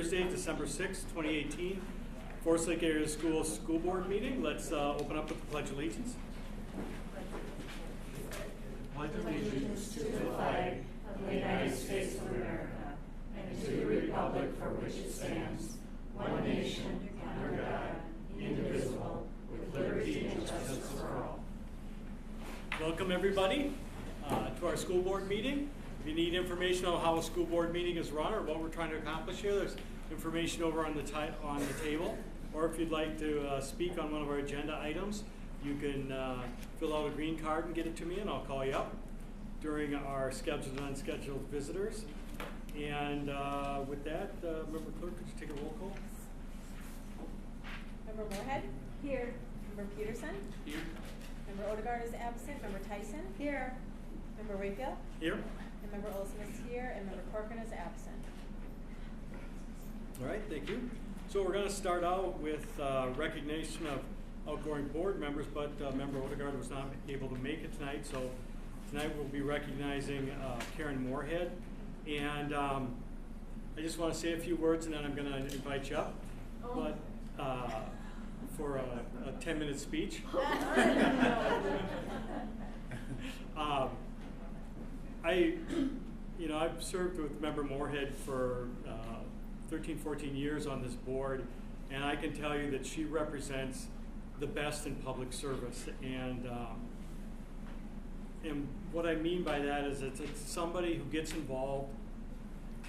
Thursday, December 6th, 2018, Forest Lake Area Schools School Board meeting. Let's open up with the Pledge of Allegiance. Pledge allegiance to the flag of the United States of America and to the republic for which it stands, one nation, under God, indivisible, with liberty and justice for all. Welcome everybody to our school board meeting. If you need information on how a school board meeting is run or what we're trying to accomplish here, there's information over on the table. Or if you'd like to speak on one of our agenda items, you can fill out a green card and get it to me, and I'll call you up during our scheduled and unscheduled visitors. And with that, Member Clerk, could you take a roll call? Member Moorhead? Here. Member Peterson? Here. Member Odegaard is absent. Member Tyson? Here. Member Wakefield? Here. And Member Olson is here, and Member Corcoran is absent. All right, thank you. So we're going to start out with recognition of outgoing board members, but Member Odegaard was not able to make it tonight. So tonight we'll be recognizing Karen Moorhead. And I just want to say a few words, and then I'm going to invite you up. But for a 10-minute speech. I've served with Member Moorhead for 13, 14 years on this board, and I can tell you that she represents the best in public service. And what I mean by that is it's somebody who gets involved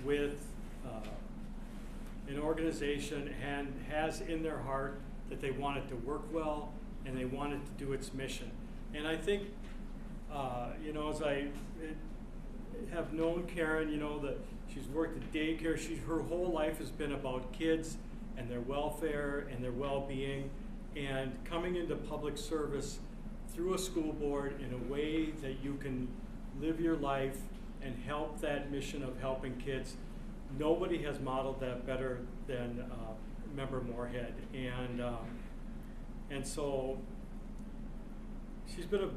with an organization and has in their heart that they want it to work well and they want it to do its mission. And I think, as I have known Karen, that she's worked at daycare. Her whole life has been about kids and their welfare and their well-being, and coming into public service through a school board in a way that you can live your life and help that mission of helping kids. Nobody has modeled that better than Member Moorhead, and so she's been an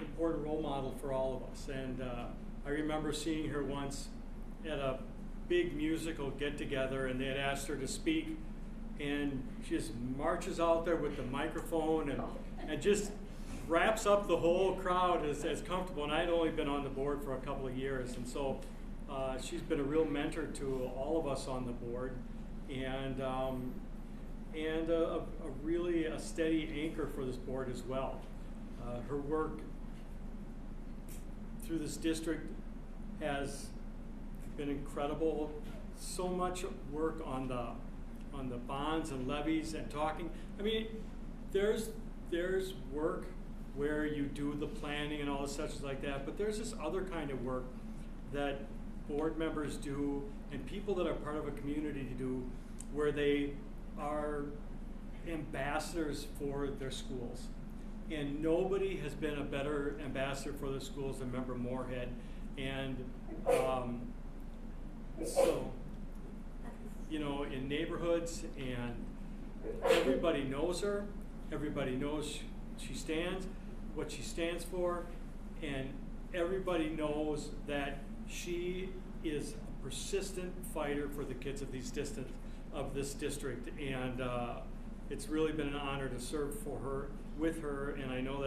important role model for all of us. And I remember seeing her once at a big musical get-together, and they had asked her to speak, and she just marches out there with the microphone and just wraps up the whole crowd as comfortable. And I'd only been on the board for a couple of years, and so she's been a real mentor to all of us on the board, and a really a steady anchor for this board as well. Her work through this district has been incredible. So much work on the bonds and levies and talking. I mean, there's work where you do the planning and all the such like that, but there's this other kind of work that board members do and people that are part of a community do, where they are ambassadors for their schools. And nobody has been a better ambassador for their schools than Member Moorhead. And so, in neighborhoods, and everybody knows her, everybody knows what she stands for, and everybody knows that she is a persistent fighter for the kids of this district. And it's really been an honor to serve with her, and I know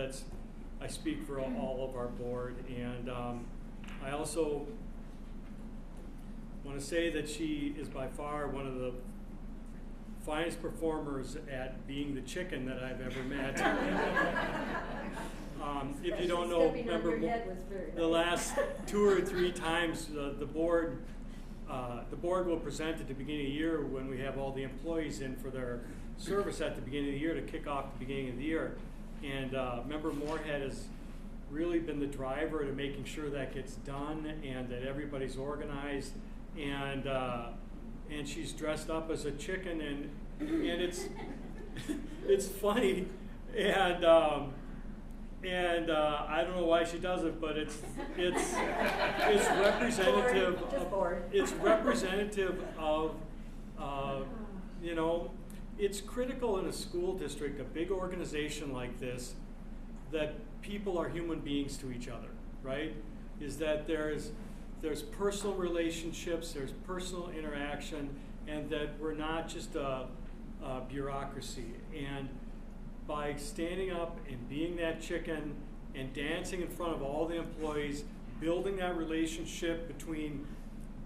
I speak for all of our board. And I also want to say that she is by far one of the finest performers at being the chicken that I've ever met. If you don't know, remember the last 2 or 3 times the board will present at the beginning of the year when we have all the employees in for their service at the beginning of the year to kick off the beginning of the year. And Member Moorhead has really been the driver to making sure that gets done and that everybody's organized. And she's dressed up as a chicken, and it's funny, and I don't know why she does it, but it's representative. It's representative of it's critical in a school district, a big organization like this, that people are human beings to each other, right? Is that there's personal relationships, there's personal interaction, and that we're not just a bureaucracy. And by standing up and being that chicken and dancing in front of all the employees, building that relationship between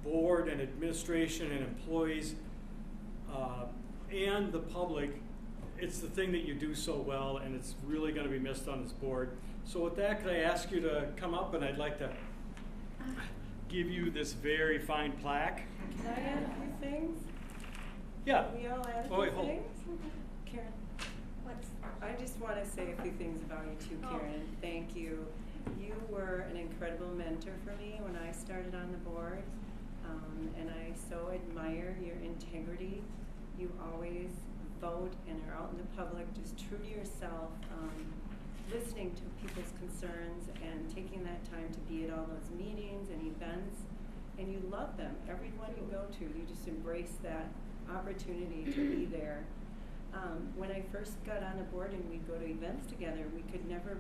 board and administration and employees and the public, it's the thing that you do so well, and it's really going to be missed on this board. So with that, could I ask you to come up, and I'd like to give you this very fine plaque. Can I add a few things? Yeah. Can we all add a Oh, wait, few hold. things? Karen, I just want to say a few things about you too, Karen. Thank you. You were an incredible mentor for me when I started on the board, and I so admire your integrity. You always vote and are out in the public, just true to yourself, listening to people's concerns and taking that time to be at all those meetings and events. And you love them. Everyone you go to, you just embrace that opportunity to be there. When I first got on the board and we'd go to events together, we could never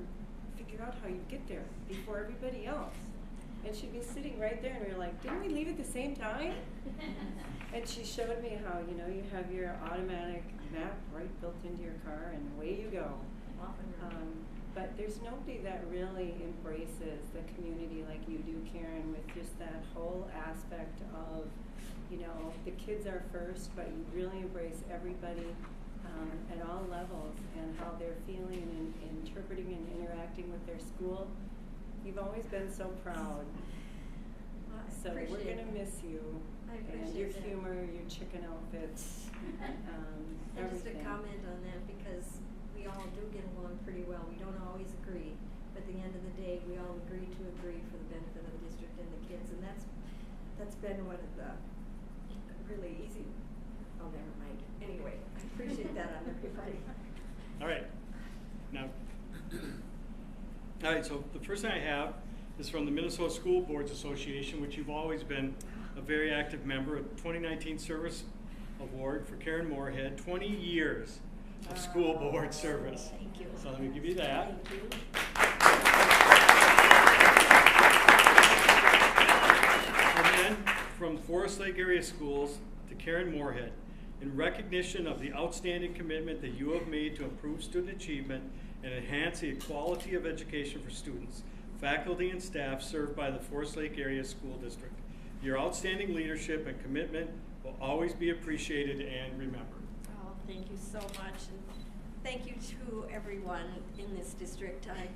figure out how you'd get there before everybody else. And she'd be sitting right there, and we were like, didn't we leave at the same time? And she showed me how, you know, you have your automatic map right built into your car, and away you go. But there's nobody that really embraces the community like you do, Karen, with just that whole aspect of, you know, the kids are first, but you really embrace everybody at all levels and how they're feeling and interpreting and interacting with their school. You've always been so proud. So we're going to miss you. And your humor, your chicken outfits, And just a everything. comment on that, because we all do get along pretty well. We don't always agree, but at the end of the day, we all agree to agree for the benefit of the district and the kids, and that's been one of the really easy. Oh, never mind. Anyway, I appreciate that on everybody. All right. Now, all right, so the first thing I have is from the Minnesota School Boards Association, which you've always been a very active member, a 2019 Service Award for Karen Moorhead, 20 years of school board service. Thank you. So let me give you that. Thank you. And then from Forest Lake Area Schools to Karen Moorhead, in recognition of the outstanding commitment that you have made to improve student achievement and enhance the quality of education for students, faculty, and staff served by the Forest Lake Area School District. Your outstanding leadership and commitment will always be appreciated and remembered. Oh, thank you so much, and thank you to everyone in this district. I'm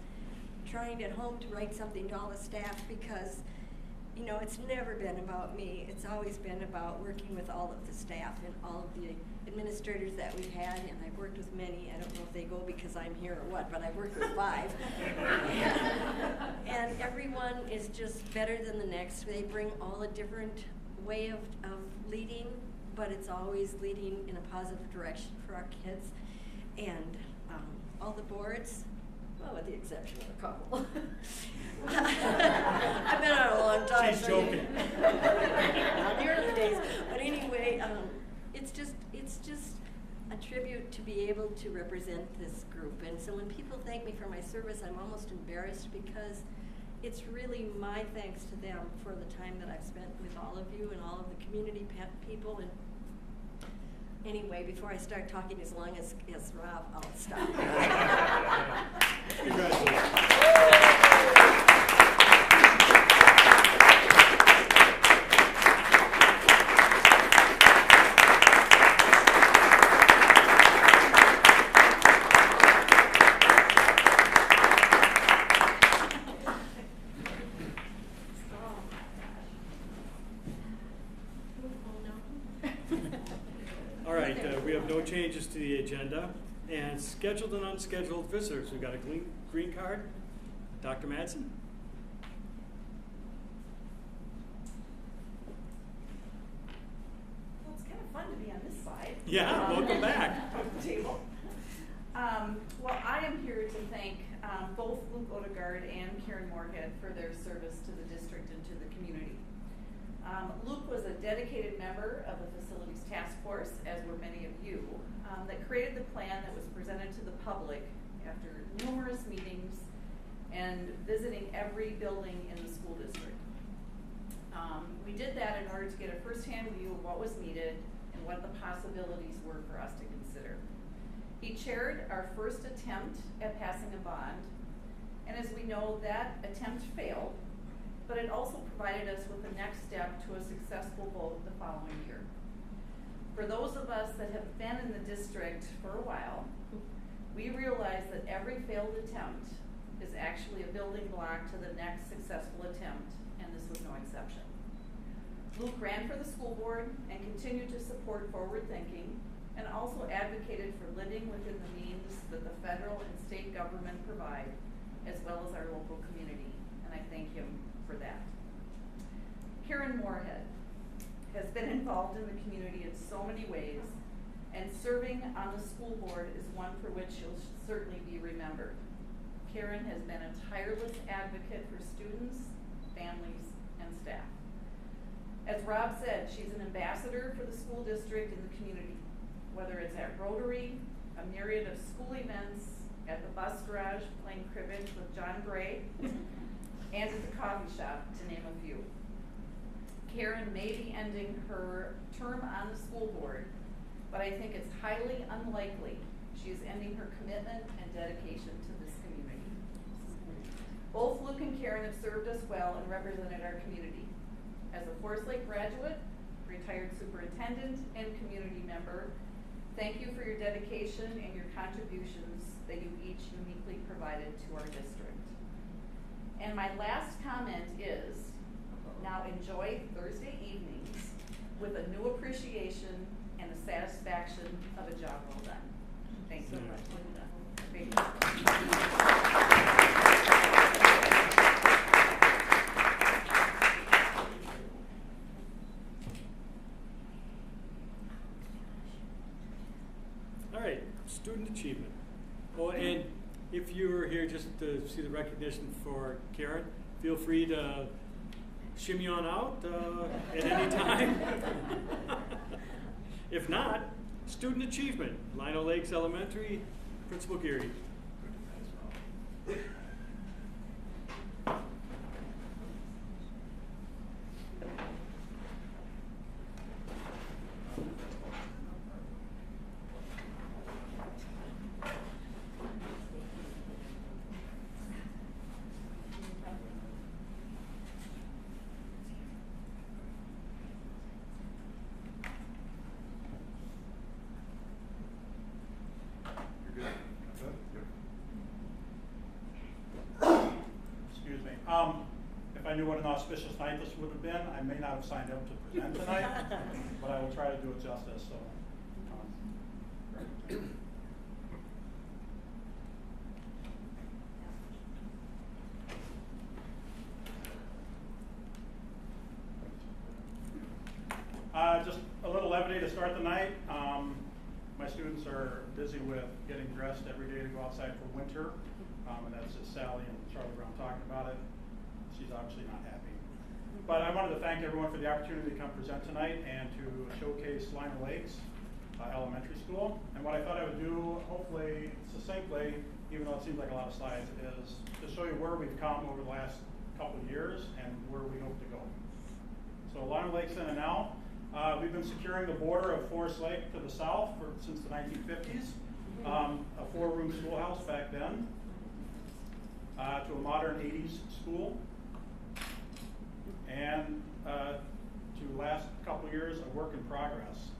trying at home to write something to all the staff because, you know, it's never been about me. It's always been about working with all of the staff and all of the administrators that we've had, and I've worked with many. I don't know if they go because I'm here or what, but I've worked with 5. And everyone is just better than the next. They bring all a different way of leading, but it's always leading in a positive direction for our kids. And all the boards, well, with the exception of a couple. I've been on a long time. She's joking. Not the early days. But anyway, it's just a tribute to be able to represent this group. And so when people thank me for my service, I'm almost embarrassed because it's really my thanks to them for the time that I've spent with all of you and all of the community people. And anyway, before I start talking as long as Rob, I'll stop. Congratulations. All right, we have no changes to the agenda. And scheduled and unscheduled visitors, we've got a green card. Dr. Madsen? Well, it's kind of fun to be on this side. Yeah, welcome back. Of the table. Well, I am here to thank both Luke Odegaard and Karen Moorhead for their service to the district and to the community. Luke was a dedicated member of the Facilities Task Force, as were many of you, that created the plan that was presented to the public after numerous meetings and visiting every building in the school district. We did that in order to get a first-hand view of what was needed and and what the possibilities were for us to consider. He chaired our first attempt at passing a bond, and as we know, that attempt failed, but it also provided us with the next step to a successful vote the following year. For those of us that have been in the district for a while, we realize that every failed attempt is actually a building block to the next successful attempt, and this was no exception. Luke ran for the school board and continued to support forward thinking, and also advocated for living within the means that the federal and state government provide, as well as our local community, and I thank him for that. Karen Moorhead has been involved in the community in so many ways, and serving on the school board is one for which she'll certainly be remembered. Karen has been a tireless advocate for students, families, and staff. As Rob said, she's an ambassador for the school district in the community, whether it's at Rotary, a myriad of school events, at the bus garage playing cribbage with John Gray, and at the coffee shop, to name a few. Karen may be ending her term on the school board, but I think it's highly unlikely she is ending her commitment and dedication to this community. Both Luke and Karen have served us well and represented our community. As a Forest Lake graduate, retired superintendent, and community member, thank you for your dedication and your contributions that you each uniquely provided to our district. And my last comment is, now enjoy Thursday evenings with a new appreciation and the satisfaction of a job well done. Thanks so much, Linda. Thank you. All right, student achievement. Oh, and if you were here just to see the recognition for Karen, feel free to shimmy on out at any time. If not, student achievement, Lino Lakes Elementary, Principal Geary. If I knew what an auspicious night this would have been, I may not have signed up to present tonight, but I will try to do it justice. So, just a little levity to start the night. My students are busy with getting dressed every day to go outside for winter, and that's just Sally and Charlie Brown talking about it. She's obviously not happy. But I wanted to thank everyone for the opportunity to come present tonight and to showcase Lino Lakes Elementary School. And what I thought I would do, hopefully succinctly, even though it seems like a lot of slides, is to show you where we've come over the last couple of years and where we hope to go. So Lino Lakes in and out. We've been securing the border of Forest Lake to the south since the 1950s. A 4-room schoolhouse back then, to a modern 80s school, and to last couple of years, a work in progress.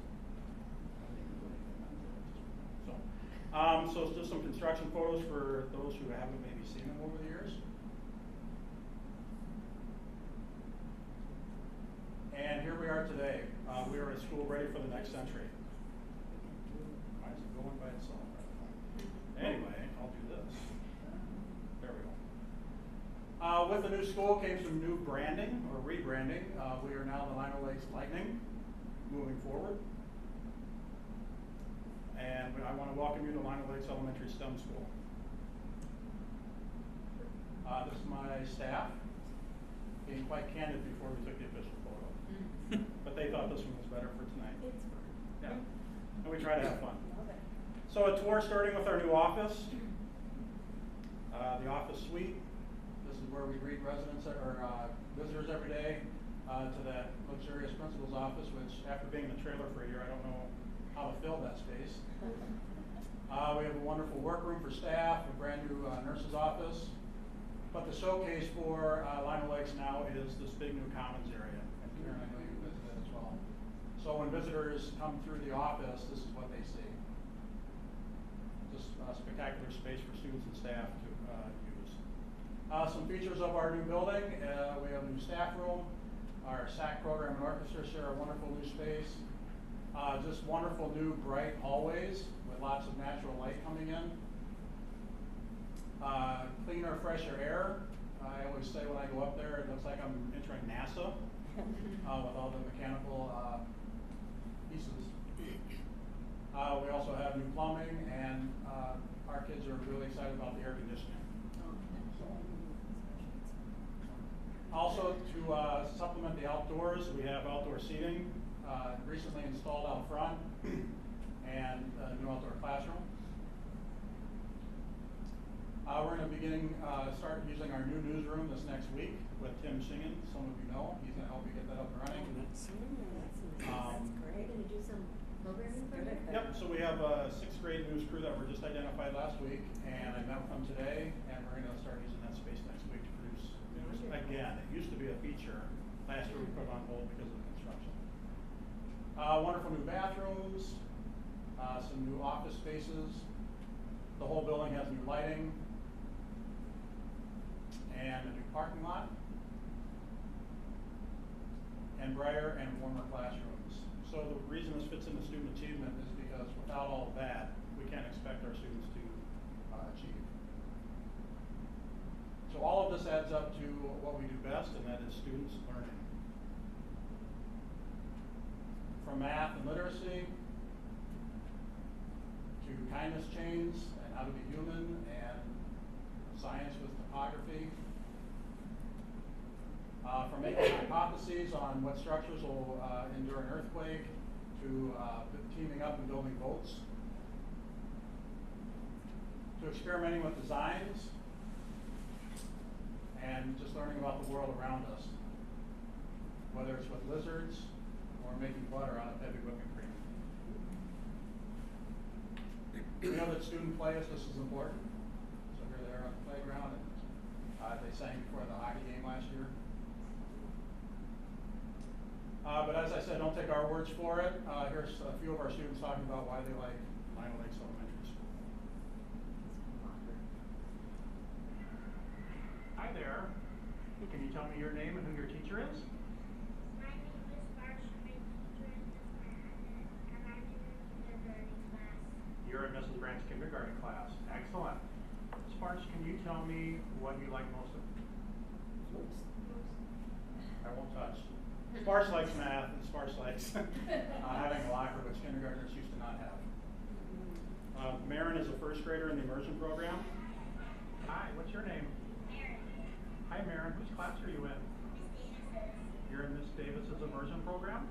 So it's just some construction photos for those who haven't maybe seen them over the years. And here we are today. We are a school ready for the next century. Why is it going by itself? Anyway, I'll do this. There we go. With the new school came some new branding or rebranding. We are now the Lino Lakes Lightning moving forward. And I want to welcome you to Lino Lakes Elementary STEM School. This is my staff, being quite candid before we took the official photo. But they thought this one was better for tonight. It's fun. Yeah. And we try to have fun. So a tour starting with our new office. The office suite. This is where we greet residents or visitors every day. to that luxurious principal's office, which after being in the trailer for a year, I don't know how to fill that space. We have a wonderful workroom for staff, a brand new nurse's office. But the showcase for Lionel Lakes now is this big new commons area. And Karen, I know you visited as well. So when visitors come through the office, this is what they see. Just a spectacular space for students and staff to use. Some features of our new building. We have a new staff room. Our SAC program and orchestra share a wonderful new space. Just wonderful new bright hallways with lots of natural light coming in. Cleaner, fresher air. I always say when I go up there, it looks like I'm entering NASA with all the mechanical pieces. We also have new plumbing, and our kids are really excited about the air conditioning. Also, to supplement the outdoors, we have outdoor seating recently installed out front and a new outdoor classroom. We're going to start using our new newsroom this next week with Tim Shingen. Some of you know. He's going to help you get that up and running. That's great. You're going to do some programming for it? Yep, so we have a 6th grade news crew that were just identified last week, and I met with them today, and we're going to start using that space next week to produce news. Again, it used to be a feature. Last year we put it on hold because of the construction. Wonderful new bathrooms, some new office spaces. The whole building has new lighting and a new parking lot, and brighter and warmer classrooms. So the reason this fits into student achievement is because without all of that, we can't expect our students to achieve. So all of this adds up to what we do best, and that is students learning. From math and literacy, to kindness chains and how to be human, and science with topography. From making hypotheses on what structures will endure an earthquake, to teaming up and building boats, to experimenting with designs, and just learning about the world around us, whether it's with lizards or making butter out of heavy whipping cream. We know that student play is just as important. So here they are on the playground, and they sang before the hockey game last year. But as I said, don't take our words for it. Here's a few of our students talking about why they like Lionel Lakes Elementary School. Hi there. Can you tell me your name and who your teacher is? My name is Marsh. My teacher is Miss Brandon, and I'm in the kindergarten class. You're in Mrs. Brandt's kindergarten class. Excellent. Sparks, can you tell me what you like most of? I won't touch. Sparks likes math, and Sparks likes having a locker, which kindergartners used to not have. Marin is a 1st grader in the immersion program. Hi, what's your name? Mary. Hi, Marin. Which class are you in? You're in Miss Davis's immersion program?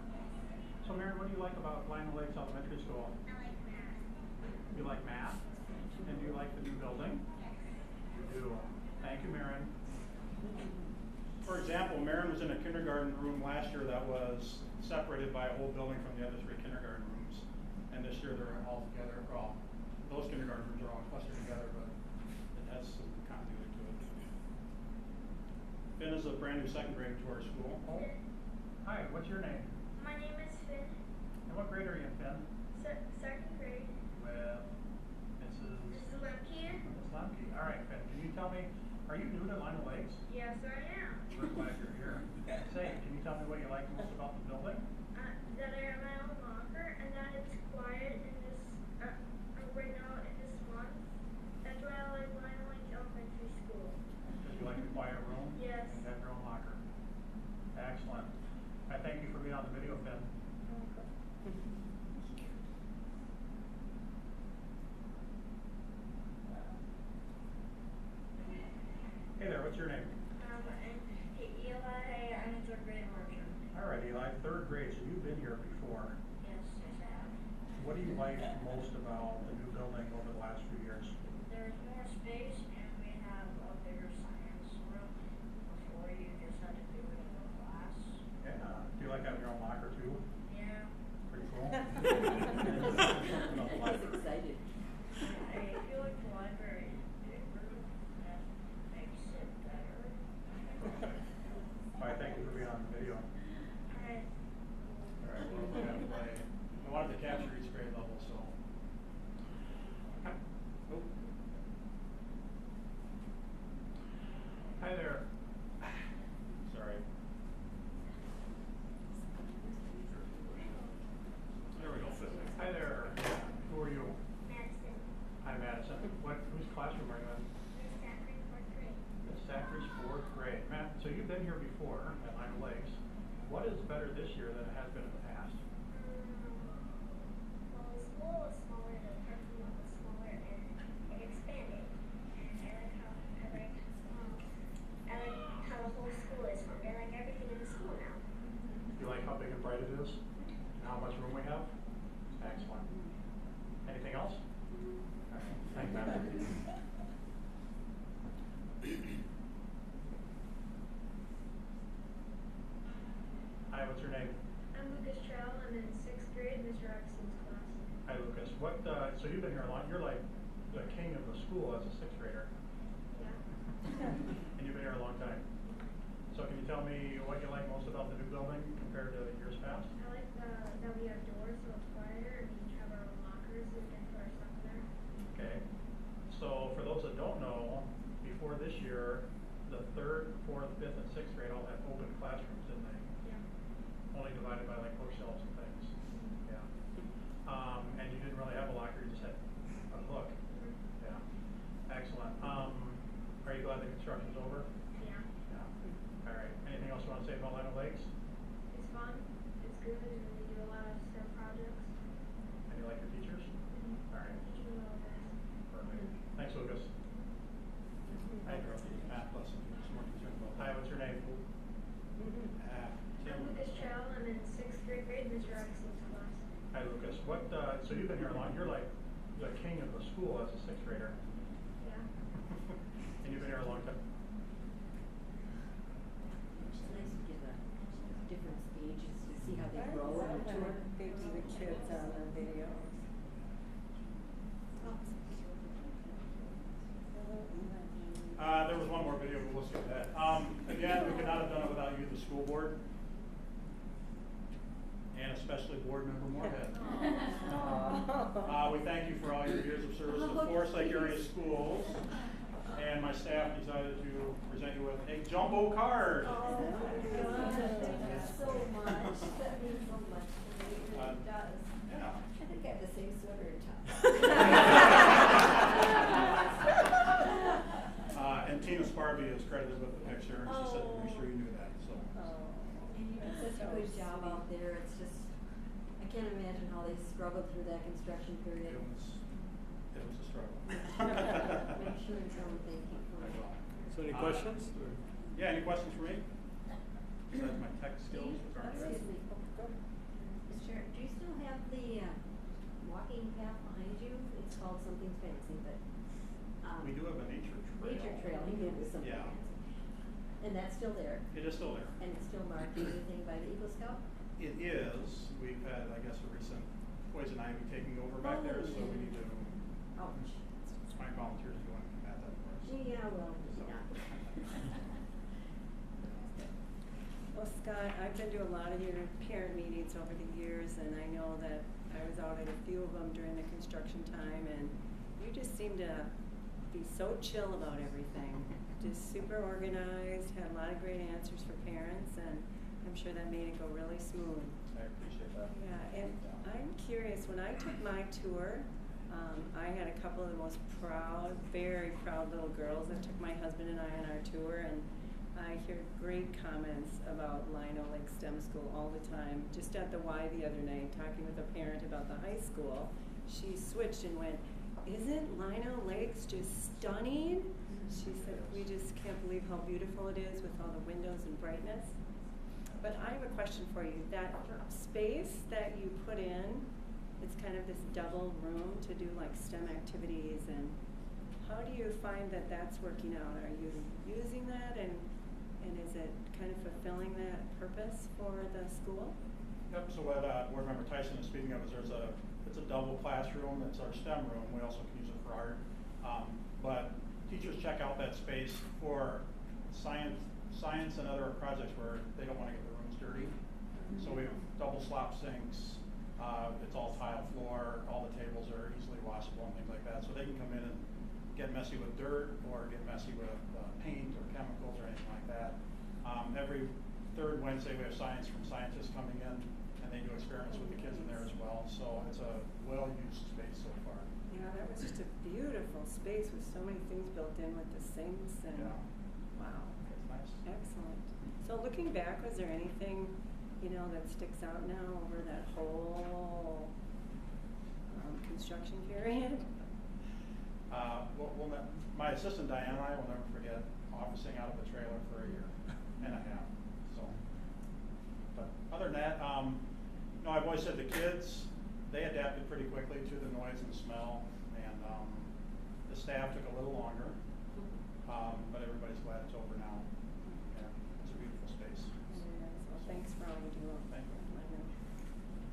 So, Marin, what do you like about Lionel Lakes Elementary School? I like math. You like math? And do you like the new building? You do. Thank you, Marin. For example, Marin was in a kindergarten room last year that was separated by a whole building from the other 3 kindergarten rooms. And this year they're all together. Well, those kindergarten rooms are all clustered together, but it has some continuity to it. Finn is a brand new 2nd grader to our school. Oh. Hi, what's your name? My name is Finn. And what grade are you in, Finn? 2nd grade. With Mrs. Mrs. Lemke. Ms. Lemke. All right, Finn, can you tell me, are you new to Lionel Lakes? Yes, I am. We're glad you're here. Say, can you tell me what you like most about the building? That I have my own locker and that it's quiet in this, right now in this month. That's why I like Lionel Lakes Elementary School. Because you like the quiet room? Yes. And you have your own locker. Excellent. I thank you for being on the video, Finn. Hey there, what's your name? Eli, I'm in 3rd grade immersion. All right, Eli, 3rd grade, so you've been here before. Yes, I have. What do you like most about the new building over the last few years? There's more space and we have a bigger science room. Before you just had to do it in a class. Okay. Do you like having your own locker too? Yeah. Pretty cool. He's excited. I feel like the library is bigger. That makes it better. All right, thank you for being on the video. Alright. All right, we're gonna play. I wanted to capture each grade level, so. Oh. Hi there. Sorry. There we go. Hi there. Who are you? Madison. Hi, Madison. Whose classroom are you in? Miss Zachary, 4th grade. Miss Zachary's 4th grade. Matt, so you've been here before at Lima Lakes. What is better this year than it has been in the past? Well, the school was smaller, the parking lot was smaller, and it expanded. I like how the whole school is formed. I like everything in the school now. You like how big and bright it is? And how much room we have? Excellent. Anything else? All right. Thanks, Matt. Hi, what's your name? I'm Lucas Trowell. I'm in 6th grade, Mr. Roxon's class. Hi, Lucas. So you've been here a lot. You're like the king of the school as a 6th grader. Yeah. And you've been here a long time. So can you tell me what you like most about the new building compared to years past? I like that we have doors so it's quieter and we each have our own lockers so we can put our stuff in there. Okay. So for those that don't know, before this year, the 3rd, 4th, 5th, and 6th grade all had open classrooms, didn't they? Yeah. Only divided by like bookshelves and things. Yeah. And you didn't really have a locker, you just had a hook. Yeah. Excellent. Are you glad the construction's over? Yeah. Yeah. All right. Anything else you want to say about Lino Lakes? It's fun. It's good and we do a lot of STEM projects. And you like your teachers? All right. Teaching the little guys. Perfect. Thanks, Lucas. Hi, Dorothy. Math lesson. Some more concerned about. Hi, what's your name? Tim. I'm Lucas Trowell. I'm in 6th grade, Mr. Roxon's class. Hi, Lucas. So you've been here a long. You're like the king of the school as a 6th grader. Yeah. And you've been here a long time. It's nice to get different stages to see how they grow and mature. They do the kids on the video. There was one more video, but we'll skip that. Again, we could not have done it without you, the school board, and especially board member Moorhead. We thank you for all your years of service to Forsyth area schools, and my staff decided to present you with a jumbo card. Oh my God, thank you so much. That means so much to me, it really does. Yeah. I think I have the same sweater in top. And Tina Sparby is credited with the picture, and she said to make sure you knew that. So. And you do such a good job out there. It's just, I can't imagine how they struggled through that construction period. It was a struggle. Make sure and tell them thank you for it. So any questions? or- Yeah, any questions for me? Besides my tech skills, which aren't good. Excuse me. Mr. Chair, do you still have the walking path behind you? It's called something fancy, but. We do have a nature trail. Nature trail, you did with something Yeah. fancy. And that's still there? It is still there. And it's still marked anything by the Eagle Scout? It is. We've had, I guess, a recent poison ivy taking over back there, so we need to Ouch. find volunteers who want to combat that for us. Yeah, well, So. yeah. Well, Scott, I've been to a lot of your parent meetings over the years, and I know that I was out at a few of them during the construction time, and you just seem to be so chill about everything. Just super organized, had a lot of great answers for parents, and I'm sure that made it go really smooth. I appreciate that. Yeah, and I'm curious, when I took my tour, I had a couple of the most proud, very proud little girls that took my husband and I on our tour, and I hear great comments about Lino Lake STEM School all the time. Just at the Y the other night, talking with a parent about the high school, she switched and went, "Isn't Lino Lakes just stunning?" She said, "We just can't believe how beautiful it is with all the windows and brightness." But I have a question for you. That space that you put in, it's kind of this double room to do like STEM activities, and how do you find that that's working out? Are you using that, and is it kind of fulfilling that purpose for the school? Yep, so what Board Member Tyson is speaking of is it's a double classroom, it's our STEM room, we also can use it for art. But teachers check out that space for science and other projects where they don't want to get the rooms dirty. So we have double slop sinks, it's all tile floor, all the tables are easily washable and things like that. So they can come in and get messy with dirt or get messy with paint or chemicals or anything like that. Every third Wednesday we have science from scientists coming in and they do experiments with the kids in there as well. So it's a well-used space so far. Yeah, that was just a beautiful space with so many things built in with the sinks and, Yeah. wow. It's nice. Excellent. So looking back, was there anything, that sticks out now over that whole construction period? My assistant Diane and I will never forget officing out of a trailer for a year and a half. So, but other than that, I've always said the kids, they adapted pretty quickly to the noise and smell, and the staff took a little longer, but everybody's glad it's over now. Yeah, it's a beautiful space. Yes, well, thanks for all you do. Thank you.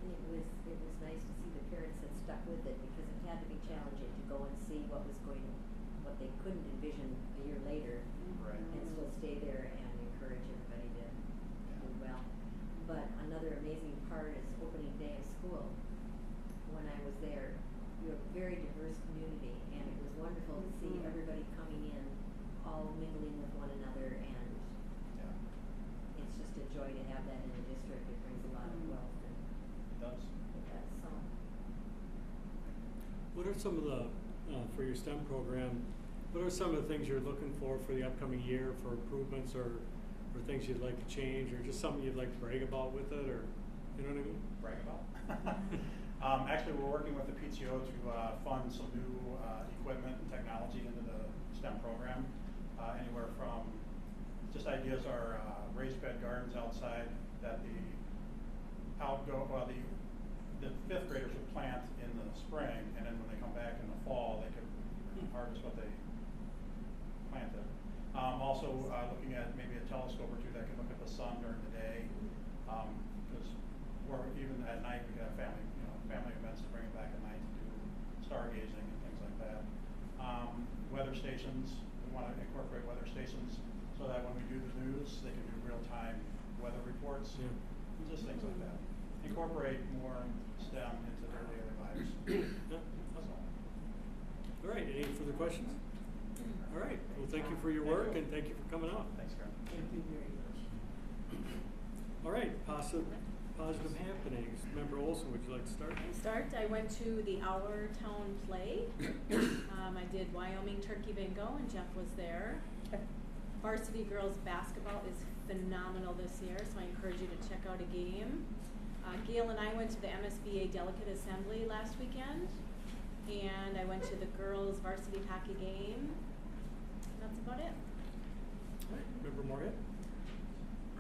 It was nice to see the parents that stuck with it, because it had to be challenging to go and see what they couldn't envision a year later. Right. And still stay there and encourage everybody to do well. But another amazing part is opening day of school. When I was there, we were a very diverse community, and it was wonderful to see everybody coming in, all mingling with one another, and Yeah, it's just a joy to have that in the district. It brings a lot of wealth and it does. that, so. What are some of the, for your STEM program, what are some of the things you're looking for the upcoming year for improvements or things you'd like to change, or just something you'd like to brag about with it, or, you know what I mean? Brag about. Actually, we're working with the PTO to fund some new equipment and technology into the STEM program. Anywhere from just ideas are raised bed gardens outside that the fifth graders would plant in the spring, and then when they come back in the fall, they could harvest what they planted. Also looking at maybe a telescope or two that can look at the sun during the day, because even at night we could have family events to bring it back at night to do stargazing and things like that. Weather stations, we want to incorporate weather stations so that when we do the news, they can do real-time weather reports, Yeah. and just things like that. Incorporate more STEM into their daily lives. Yeah. All right, any further questions? All right, well, thank you for your work, and thank you for coming out. Thanks, Karen. Thank you very much. All right, positive happenings. Member Olson, would you like to start? I went to the Our Town Play. I did Wyoming Turkey Bingo, and Jeff was there. Varsity girls basketball is phenomenal this year, so I encourage you to check out a game. Gail and I went to the MSBA Delegate Assembly last weekend, and I went to the girls varsity hockey game. That's about it. All right, Member Moorhead?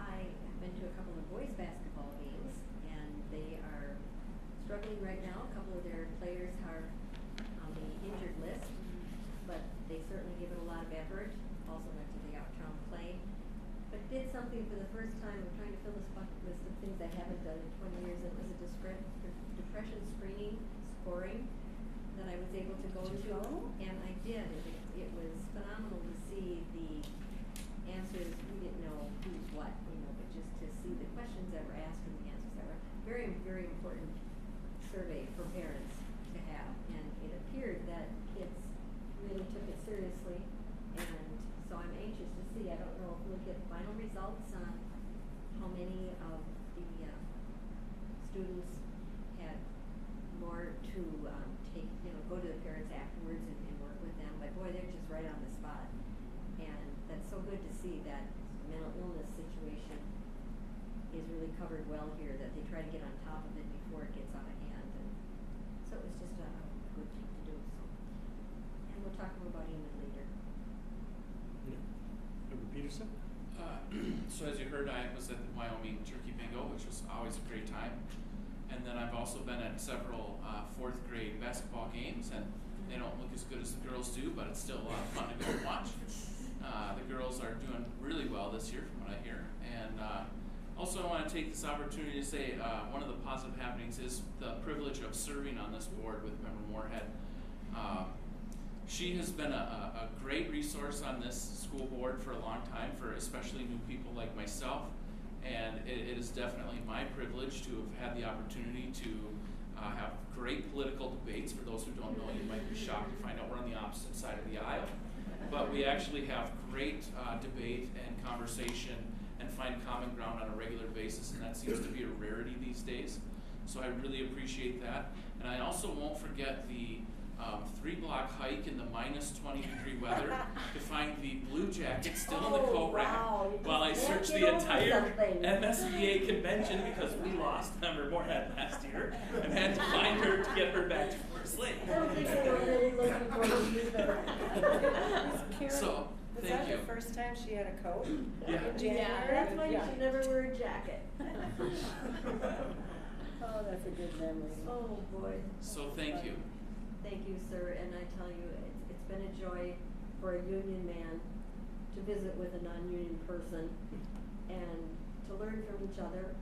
I have been to a couple of boys basketball games, and they are struggling right now. A couple of their players are on the injured list, but they certainly give it a lot of effort. Also went to the Outtown Play, but did something for the first time. I'm trying to fill this bucket list of things I haven't done in 20 years. It was a depression screening scoring that I was able to go Did you to, go? and I did. It was phenomenal to see the answers. We didn't know who's what, but just to see the questions that were asked and the answers that were very, very important survey for parents to have. And it appeared that kids really took it seriously, and so I'm anxious to see. I don't know if we'll get final results on how many of the students had more to take, go to the parents afterwards and work with them. But boy, they're just right on the spot. And that's so good to see that mental illness situation is really covered well here, that they try to get on top of it before it gets out of hand. And so it was just a good thing to do. So, and we'll talk more about Enid later. Yeah. Member Peterson? So as you heard, I was at the Wyoming Turkey Bingo, which was always a great time. And then I've also been at several fourth grade basketball games, and they don't look as good as the girls do, but it's still a lot of fun to go and watch. The girls are doing really well this year from what I hear. And also I want to take this opportunity to say one of the positive happenings is the privilege of serving on this board with Member Moorhead. She has been a great resource on this school board for a long time, for especially new people like myself. And it is definitely my privilege to have had the opportunity to have great political debates. For those who don't know, you might be shocked to find out we're on the opposite side of the aisle. But we actually have great debate and conversation and find common ground on a regular basis, and that seems to be a rarity these days. So I really appreciate that. And I also won't forget the 3-block hike in the -20-degree weather to find the blue jacket still in the coat rack while I searched the entire MSBA convention because we lost Member Moorhead last year and had to find her to get her back to Forest Lake. I don't think they were really looking for you either. Karen, So, was thank that you. the first time she had a coat? Yeah. In January? Yeah, that's why you Yeah. should never wear a jacket. Oh, that's a good memory. Oh, boy. So thank you. Thank you, sir, and I tell you, it's been a joy for a union man to visit with a non-union person and to learn from each other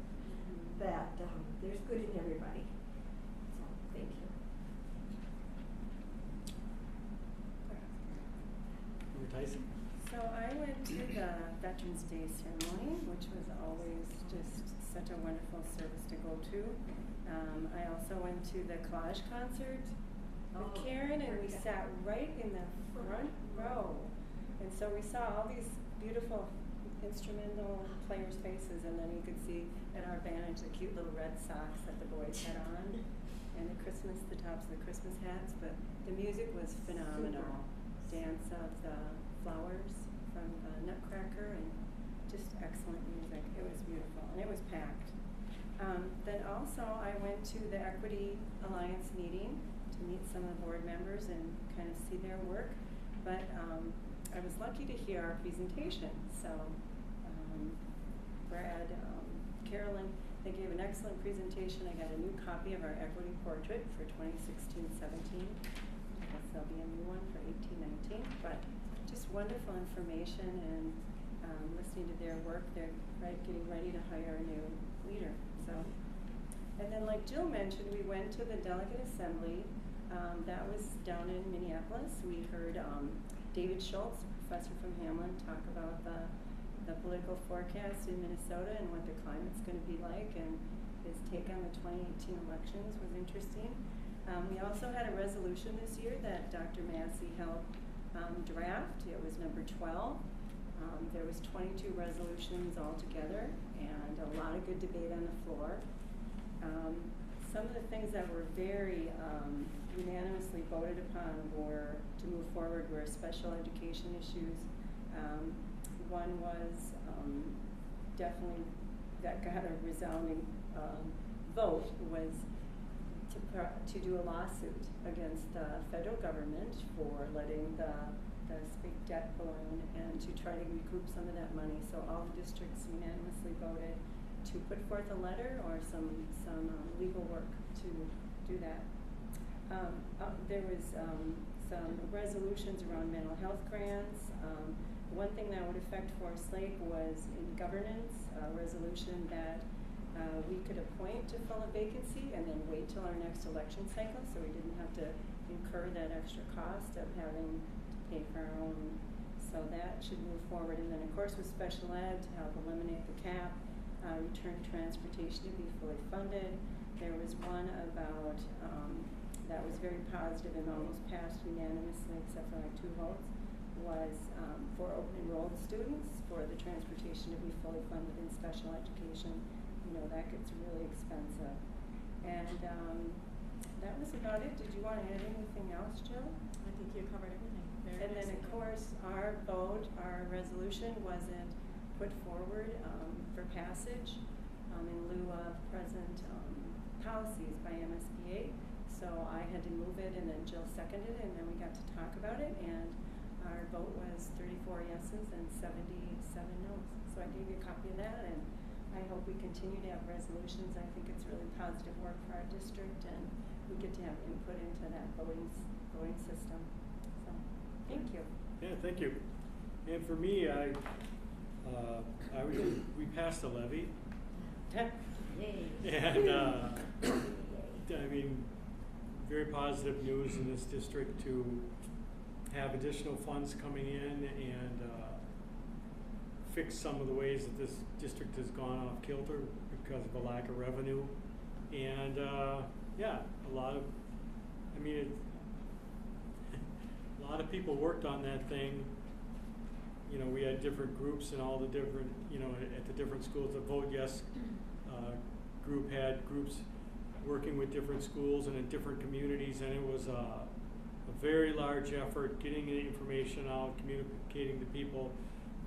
that there's good in everybody. So, thank you. Member Tyson? So I went to the Veterans Day ceremony, which was always just such a wonderful service to go to. I also went to the collage concert with Karen, and we sat right in the front row. And so we saw all these beautiful instrumental players' faces, and then you could see at our vantage the cute little red socks that the boys had on, and the tops of the Christmas hats. But the music was phenomenal. Dance of the Flowers from Nutcracker, and just excellent music. It was beautiful, and it was packed. Then also I went to the Equity Alliance meeting to meet some of the board members and kind of see their work. But I was lucky to hear our presentation. So Brad, Carolyn, they gave an excellent presentation. I got a new copy of our equity portrait for 2016-17. I guess there'll be a new one for 18-19. But just wonderful information, and listening to their work. They're getting ready to hire a new leader. So, and then like Jill mentioned, we went to the delegate assembly. That was down in Minneapolis. We heard David Schultz, professor from Hamlin, talk about the political forecast in Minnesota and what the climate's going to be like, and his take on the 2018 elections was interesting. We also had a resolution this year that Dr. Massey helped draft. It was number 12. There was 22 resolutions altogether, and a lot of good debate on the floor. Some of the things that were very unanimously voted upon were to move forward were special education issues. One was definitely that got a resounding vote was to do a lawsuit against the federal government for letting the big debt balloon and to try to recoup some of that money. So all the districts unanimously voted to put forth a letter or some legal work to do that. There was some resolutions around mental health grants. One thing that would affect Forest Lake was in governance, a resolution that we could appoint to fill a vacancy and then wait till our next election cycle, so we didn't have to incur that extra cost of having to pay for our own. So that should move forward. And then of course with special ed to help eliminate the cap, return transportation to be fully funded. There was one about, that was very positive and almost passed unanimously except for like 2 votes, was for open enrolled students for the transportation to be fully funded in special education. You know, that gets really expensive. And that was about it. Did you want to add anything else, Jill? I think you covered everything. Very And then, of nicely. course, our vote, our resolution wasn't put forward for passage in lieu of present policies by MSBA. So I had to move it, and then Jill seconded it, and then we got to talk about it, and our vote was 34 yeses and 77 noes. So I gave you a copy of that, and I hope we continue to have resolutions. I think it's really positive work for our district, and we get to have input into that voting system. So, thank you. Yeah, thank you. And for me, we passed a levy, Yay. and I mean, very positive news in this district to have additional funds coming in and fix some of the ways that this district has gone off kilter because of a lack of revenue. And yeah, a lot of people worked on that thing. You know, we had different groups and all the different, you know, at the different schools. The Vote Yes group had groups working with different schools and in different communities, and it was a very large effort getting the information out, communicating to people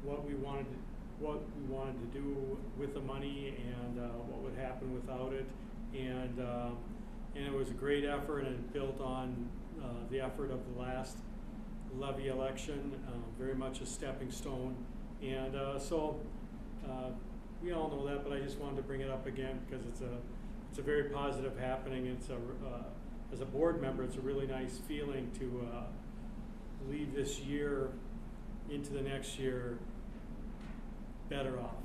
what we wanted to do with the money and what would happen without it, and it was a great effort, and it built on the effort of the last levy election, very much a stepping stone, and so we all know that, but I just wanted to bring it up again because it's a very positive happening. It's as a board member, it's a really nice feeling to leave this year into the next year better off,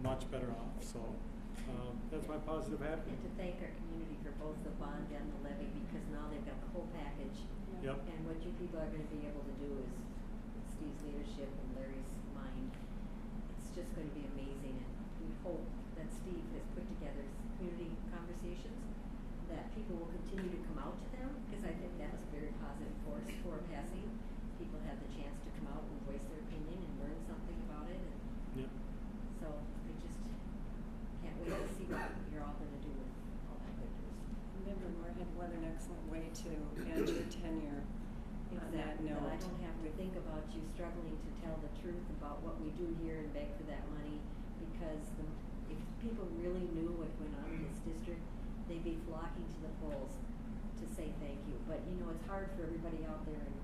much better off. So that's my positive happening. And to thank our community for both the bond and the levy, because now they've got the whole package. Yep. And what you people are going to be able to do is, with Steve's leadership and Larry's mind, it's just going to be amazing. And we hope that Steve has put together community conversations, that people will continue to come out to them, because I think that was a very positive force for passing. People had the chance to come out and voice their opinion and learn something about it. And Yep. so I just can't wait to see what you're all going to do with all that good news. Member Moorhead, what an excellent way to end your tenure on that Exactly, note. that I don't have to think about you struggling to tell the truth about what we do here and beg for that money, because if people really knew what went on in this district, they'd be flocking to the polls to say thank you. But you know, it's hard for everybody out there in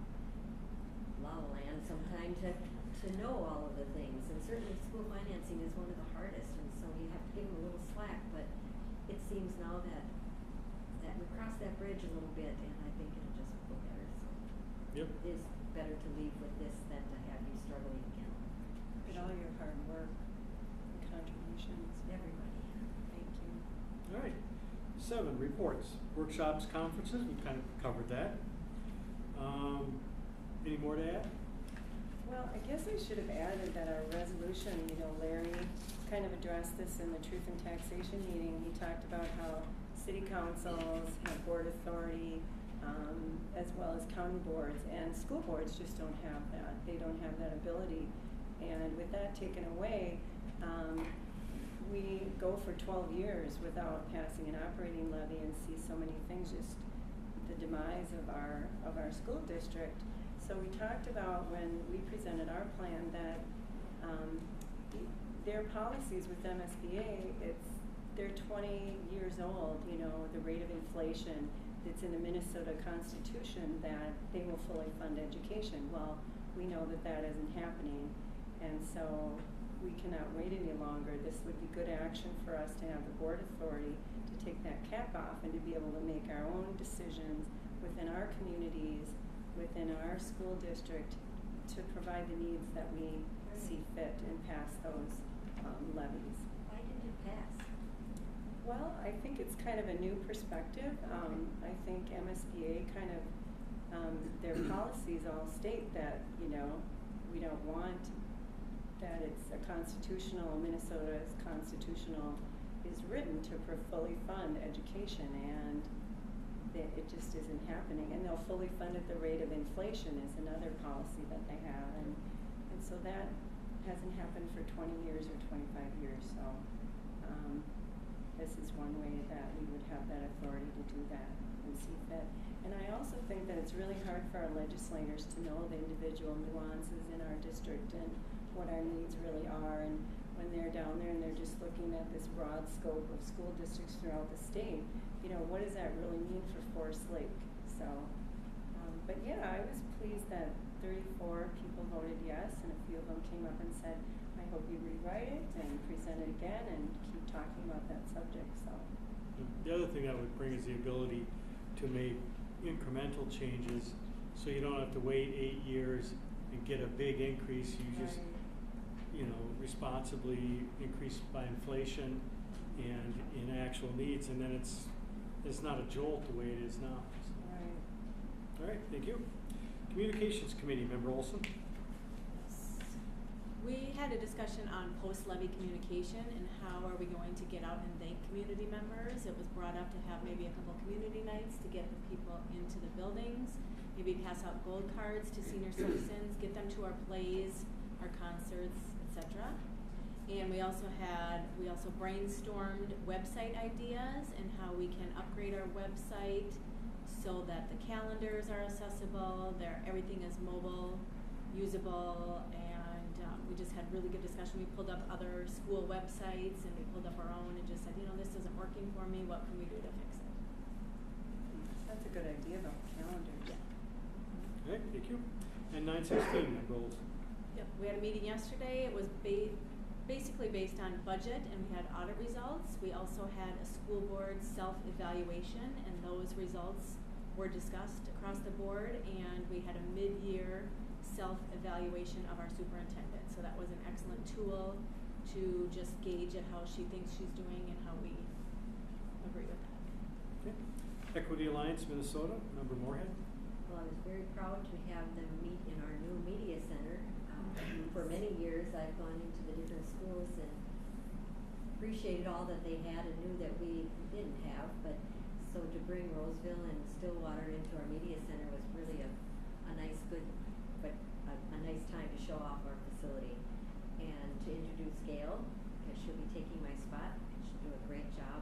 La La Land sometimes to know all of the things, and certainly school financing is one of the hardest, and so you have to give them a little slack, but it seems now that we crossed that bridge a little bit, and I think it'll just go better. So Yep. it is better to leave with this than to have you struggling again. Look at all your hard work and contributions. Everybody. Thank you. All right. 7, reports, workshops, conferences. We kind of covered that. Any more to add? Well, I guess I should have added that our resolution, you know, Larry kind of addressed this in the Truth and Taxation meeting. He talked about how city councils have board authority, as well as county boards, and school boards just don't have that. They don't have that ability. And with that taken away, we go for 12 years without passing an operating levy and see so many things, just the demise of our school district. So we talked about when we presented our plan that their policies with MSBA, they're 20 years old, you know, the rate of inflation that's in the Minnesota Constitution, that they will fully fund education. Well, we know that that isn't happening, and so we cannot wait any longer. This would be good action for us to have the board authority to take that cap off and to be able to make our own decisions within our communities, within our school district, to provide the needs that we see fit and pass those levies. Why didn't it pass? Well, I think it's kind of a new perspective. I think MSBA kind of, their policies all state that, you know, we don't want that it's a constitutional, Minnesota's constitutional is written to fully fund education, and it just isn't happening. And they'll fully fund at the rate of inflation is another policy that they have, and so that hasn't happened for 20 years or 25 years. So this is one way that we would have that authority to do that and see fit. And I also think that it's really hard for our legislators to know the individual nuances in our district and what our needs really are. And when they're down there and they're just looking at this broad scope of school districts throughout the state, you know, what does that really mean for Forest Lake? So, but yeah, I was pleased that 34 people voted yes, and a few of them came up and said, I hope you rewrite it and present it again and keep talking about that subject. So The other thing that would bring is the ability to make incremental changes, so you don't have to wait 8 years and get a big increase. You just, you know, responsibly increase by inflation and in actual needs, and then it's not a jolt the way it is now. All right, thank you. Communications Committee, Member Olson. We had a discussion on post-levy communication and how are we going to get out and thank community members. It was brought up to have maybe a couple community nights to get the people into the buildings, maybe pass out gold cards to senior citizens, get them to our plays, our concerts, etc. And we also brainstormed website ideas and how we can upgrade our website so that the calendars are accessible, everything is mobile, usable, and we just had really good discussion. We pulled up other school websites and we pulled up our own and just said, you know, this isn't working for me, what can we do to fix it? That's a good idea about calendars. Yeah. Okay, thank you. And 916, Member Olson. Yep, we had a meeting yesterday. It was basically based on budget, and we had audit results. We also had a school board self-evaluation, and those results were discussed across the board, and we had a mid-year self-evaluation of our superintendent. So that was an excellent tool to just gauge at how she thinks she's doing and how we agree with that. Okay. Equity Alliance Minnesota, Member Moorhead. Well, I was very proud to have them meet in our new media center. For many years, I've gone into the different schools and appreciated all that they had and knew that we didn't have. But so to bring Roseville and Stillwater into our media center was really a nice, good, but a nice time to show off our facility and to introduce Gail, because she'll be taking my spot. She'll do a great job.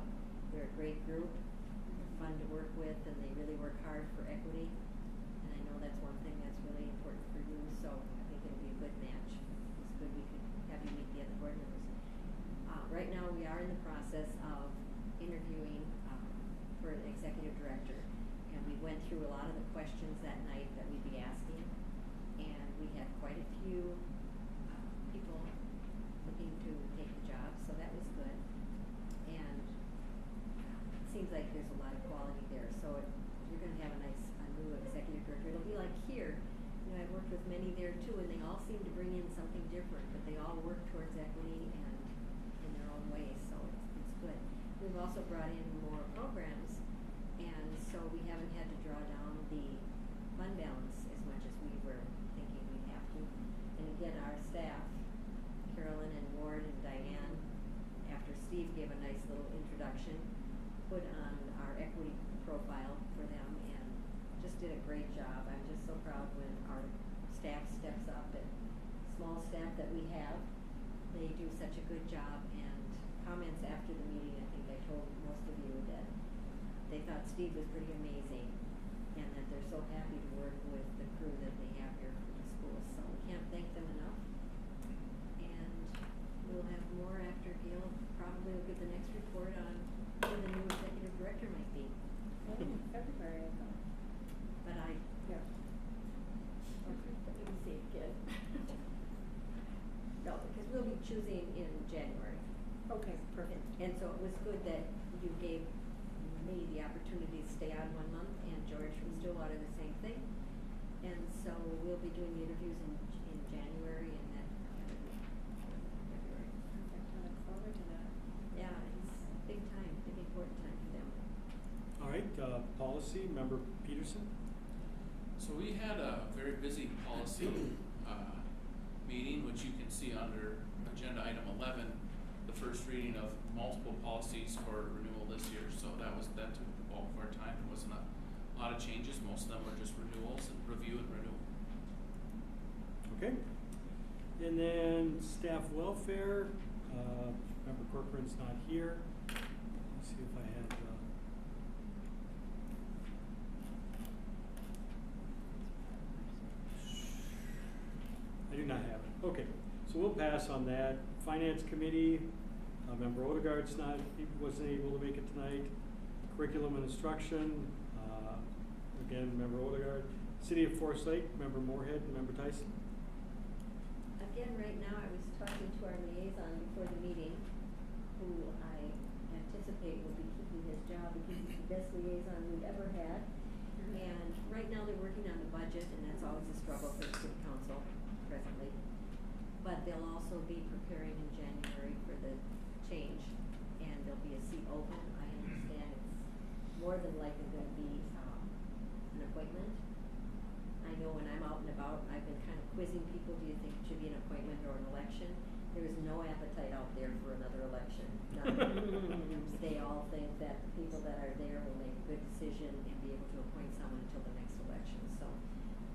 They're a great group, they're fun to work with, and they really work hard for equity. And I know that's one thing that's really important for you, so I think it'll be a good match. It's good we could have you meet the other board members. Right now we are in the process of interviewing for an executive director, and we went through a lot of the questions that night that we'd be asking, and we had quite a few people looking to take the job, so that was good. And it seems like there's a lot of quality there, so you're going to have a new executive director. It'll be like here. You know, I've worked with many there too, and they all seem to bring in something different, but they all work towards equity and in their own ways, so it's good. We've also brought in more programs, and so we haven't had to draw down the fund balance as much as we were thinking we'd have to. And again, our staff, Carolyn and Ward and Diane, after Steve gave a nice little introduction, put on our equity profile for them and just did a great job. I'm just so proud when our staff steps up, and small staff that we have, they do such a good job. And comments after the meeting, I think I told most of you that they thought Steve was pretty amazing and that they're so happy to work with the crew that they have here for the schools. So we can't thank them enough. And we'll have more after Gail probably will give the next report on who the new executive director might be. February, I thought. But Yeah. let me see, good. No, because we'll be choosing in January. Okay, perfect. And so it was good that you gave me the opportunity to stay on 1 month, and George from Stillwater the same thing. And so we'll be doing the interviews in January and then February. I look forward to that. Yeah, it's big time, big important time for them. All right, Policy, Member Peterson. So we had a very busy policy meeting, which you can see under agenda item 11, the first reading of multiple policies for renewal this year. So that took the bulk of our time. There wasn't a lot of changes. Most of them were just renewals and review and renew. Okay. And then Staff Welfare, Member Corcoran's not here. Let's see if I have. I do not have it. Okay, so we'll pass on that. Finance Committee, Member Odegaard's wasn't able to make it tonight. Curriculum and Instruction, again, Member Odegaard. City of Forest Lake, Member Moorhead and Member Tyson. Again, right now I was talking to our liaison before the meeting, who I anticipate will be keeping his job because he's the best liaison we've ever had. And right now they're working on the budget, and that's always a struggle for the city council. but they'll also be preparing in January for the change, and there'll be a seat open. I understand it's more than likely gonna be, an appointment. I know when I'm out and about, I've been kind of quizzing people, do you think it should be an appointment or an election? There is no appetite out there for another election, none. They all think that the people that are there will make a good decision and be able to appoint someone until the next election. So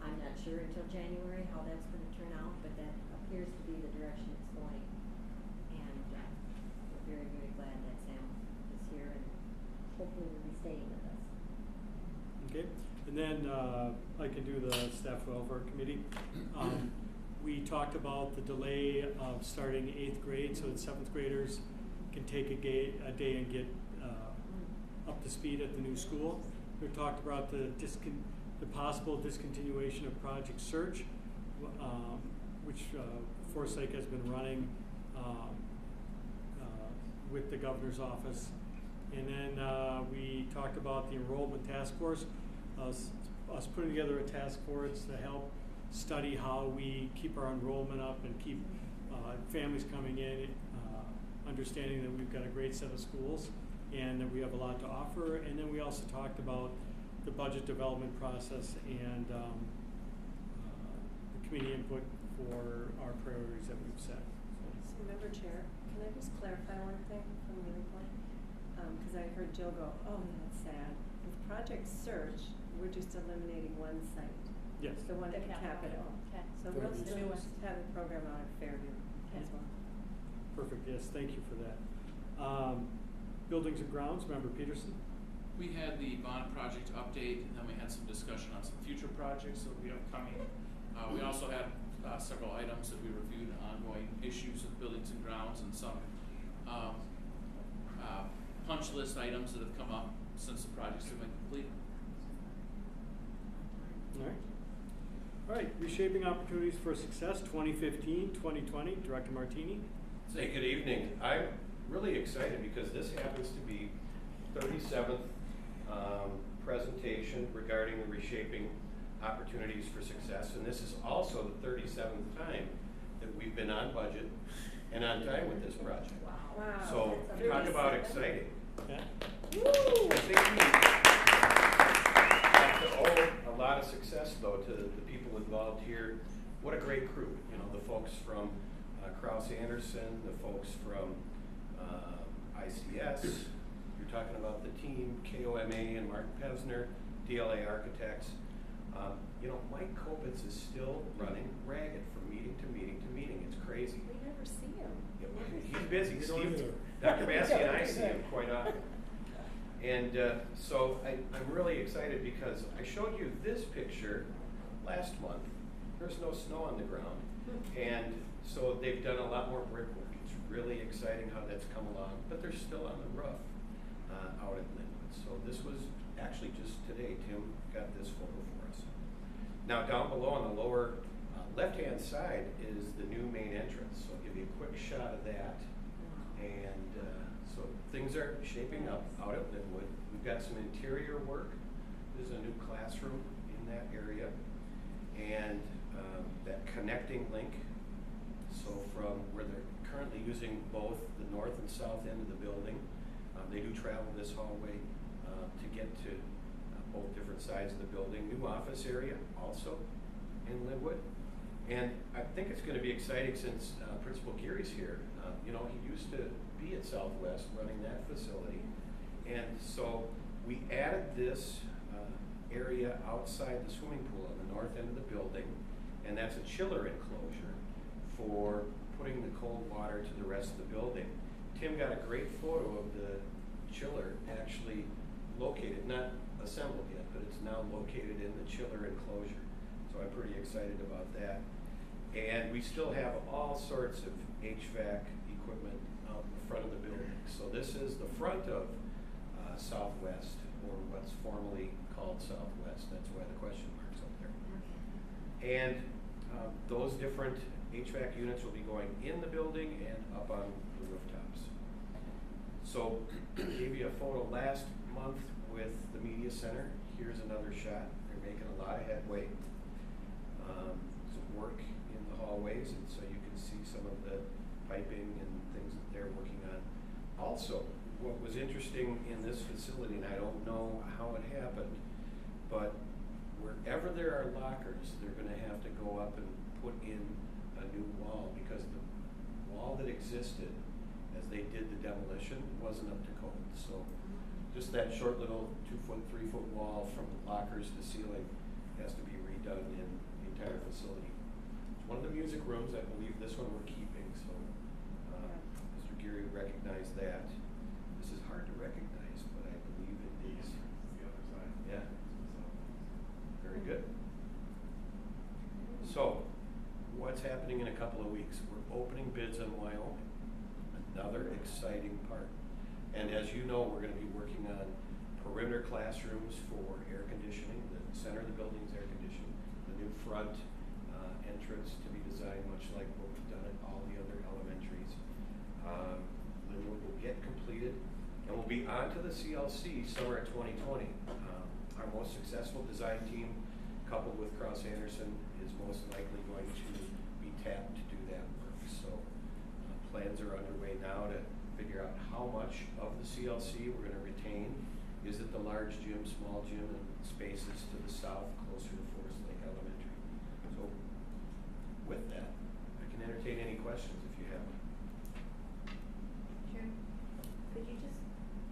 I'm not sure until January how that's gonna turn out, but that appears to be the direction it's going. And, we're very, very glad that Sam is here and hopefully will be staying with us. Okay, and then I can do the staff welfare committee. We talked about the delay of starting 8th grade so that 7th graders can take a day and get up to speed at the new school. We talked about the possible discontinuation of Project Search, which Forsyth has been running with the governor's office. And then we talked about the enrollment task force, us putting together a task force to help study how we keep our enrollment up and keep families coming in, understanding that we've got a great set of schools and that we have a lot to offer. And then we also talked about the budget development process and the committee input for our priorities that we've set. So, Member Chair, can I just clarify one thing from the report? Because I heard Jill go, oh, that's sad. With Project Search, we're just eliminating one site. Yes. The one at the Capitol. Okay. So we'll Fairview. still have the program out at Fairview as well. Perfect, yes, thank you for that. Buildings and grounds, Member Peterson? We had the bond project update, and then we had some discussion on some future projects that will be upcoming. We also had several items that we reviewed, ongoing issues with buildings and grounds, and some punch list items that have come up since the projects have been completed. All right. All right, Reshaping Opportunities for Success 2015-2020, Director Martini. Say good evening. I'm really excited because this happens to be 37th presentation regarding the Reshaping Opportunities for Success, and this is also the 37th time that we've been on budget and on time with this project. Wow. So talk about exciting. Yeah. I think we have to owe a lot of success, though, to the people involved here. What a great crew. You know, the folks from Krause Anderson, the folks from ICS. You're talking about the team, KOMA and Mark Pesner, DLA Architects. You know, Mike Kopitz is still running ragged from meeting to meeting to meeting. It's crazy. We never see him. Yeah, he's busy. We don't Steve, either. Dr. Massey and I see him quite often. And so I'm really excited because I showed you this picture last month. There's no snow on the ground. And so they've done a lot more brickwork. It's really exciting how that's come along, but they're still on the roof out at Linwood. So this was actually just today, Tim got this photo for us. Now down below on the lower left-hand side is the new main entrance. So I'll give you a quick shot of that. And so things are shaping up out at Linwood. We've got some interior work. There's a new classroom in that area. And that connecting link. So from where they're currently using both the north and south end of the building, they do travel this hallway to get to both different sides of the building. New office area also in Linwood. And I think it's going to be exciting since Principal Geary's here. You know, he used to be at Southwest running that facility. And so we added this area outside the swimming pool on the north end of the building, and that's a chiller enclosure for putting the cold water to the rest of the building. Tim got a great photo of the chiller actually located, not assembled yet, but it's now located in the chiller enclosure. So I'm pretty excited about that. And we still have all sorts of HVAC equipment out in the front of the building. So this is the front of Southwest, or what's formerly called Southwest. That's why the question mark's up there. And those different HVAC units will be going in the building and up on the rooftops. So I gave you a photo last month with the media center. Here's another shot. They're making a lot of headway. Some work in the hallways, and so you can see some facility, and I don't know how it happened, but wherever there are lockers, they're gonna have to go up and put in a new wall, because the wall that existed as they did the demolition wasn't up to code. So just that short little 2-foot, 3-foot wall from lockers to ceiling has to be redone in the entire facility. It's one of the music rooms, I believe this one we're keeping, so Mr. Geary recognized that. This is hard to recognize, but I believe it is. The other side. Yeah. Very good. So, what's happening in a couple of weeks? We're opening bids on Wyoming, another exciting part. And as you know, we're going to be working on perimeter classrooms for air conditioning. The center of the building is air conditioning. The new front entrance to be designed much like what we've done at all the other elementaries. Linwood will get completed, and we'll be on to the CLC summer of 2020. Our most successful design team, coupled with Cross Anderson, is most likely going to be tapped to do that work. So plans are underway now to figure out how much of the CLC we're going to retain. Is it the large gym, small gym, and spaces to the south closer to Forest Lake Elementary? So with that, I can entertain any questions if you have them. Sharon, could you just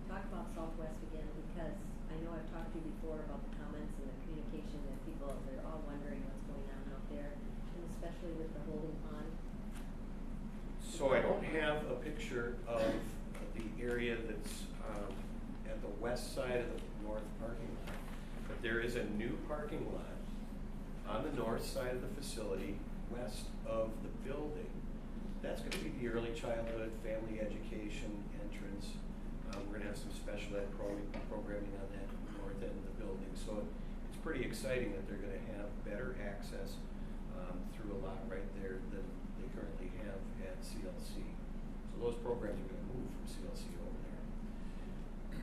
talk about Southwest again, because I know I've talked to you before about the comments and the communication that people, they're all wondering what's going on out there, and especially with the holding pond. So I don't have a picture of the area that's at the west side of the north parking lot, but there is a new parking lot on the north side of the facility, west of the building. That's going to be the early childhood, family education entrance. We're going to have some special ed programming on that north end of the building. So it's pretty exciting that they're going to have better access through a lot right there than they currently have at CLC. So those programs are going to move from CLC over there.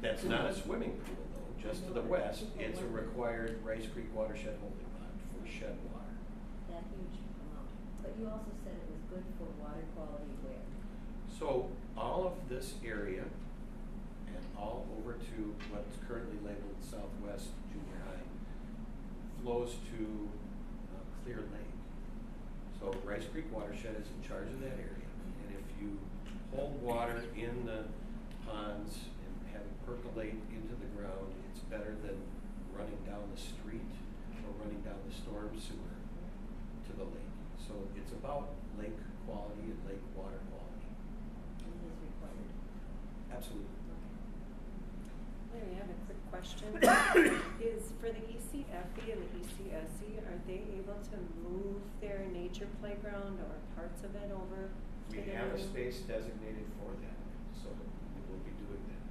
That's not a swimming pool though, just to the west. It's a required Rice Creek watershed holding pond for shed water. That huge amount. But you also said it was good for water quality where? So all of this area and all over to what's currently labeled Southwest Junior High flows to Clear Lake. So Rice Creek Watershed is in charge of that area. And if you hold water in the ponds and have it percolate into the ground, it's better than running down the street or running down the storm sewer to the lake. So it's about lake quality and lake water quality. And it is required. Absolutely. Larry, I have a quick question. Is for the ECFE and the ECSE, are they able to move their nature playground or parts of it over to We the have a new- space designated for that, so we will be doing that.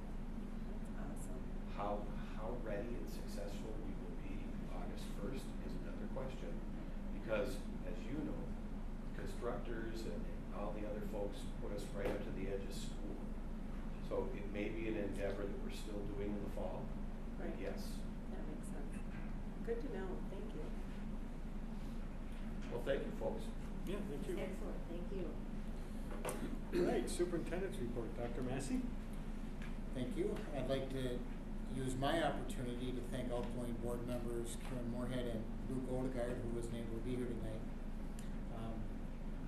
That's awesome. How ready and successful we will be August 1st is another question, because as you know, constructors and all the other folks put us right up to the edge of school. So it may be an endeavor that we're still doing in the fall, but Right. yes. That makes sense. Good to know. Thank you. Well, thank you, folks. Yeah, thank you. Excellent, thank you. All right, superintendent's report, Dr. Massey? Thank you. I'd like to use my opportunity to thank outgoing board members Karen Moorhead and Luke Odegaard, who wasn't able to be here tonight.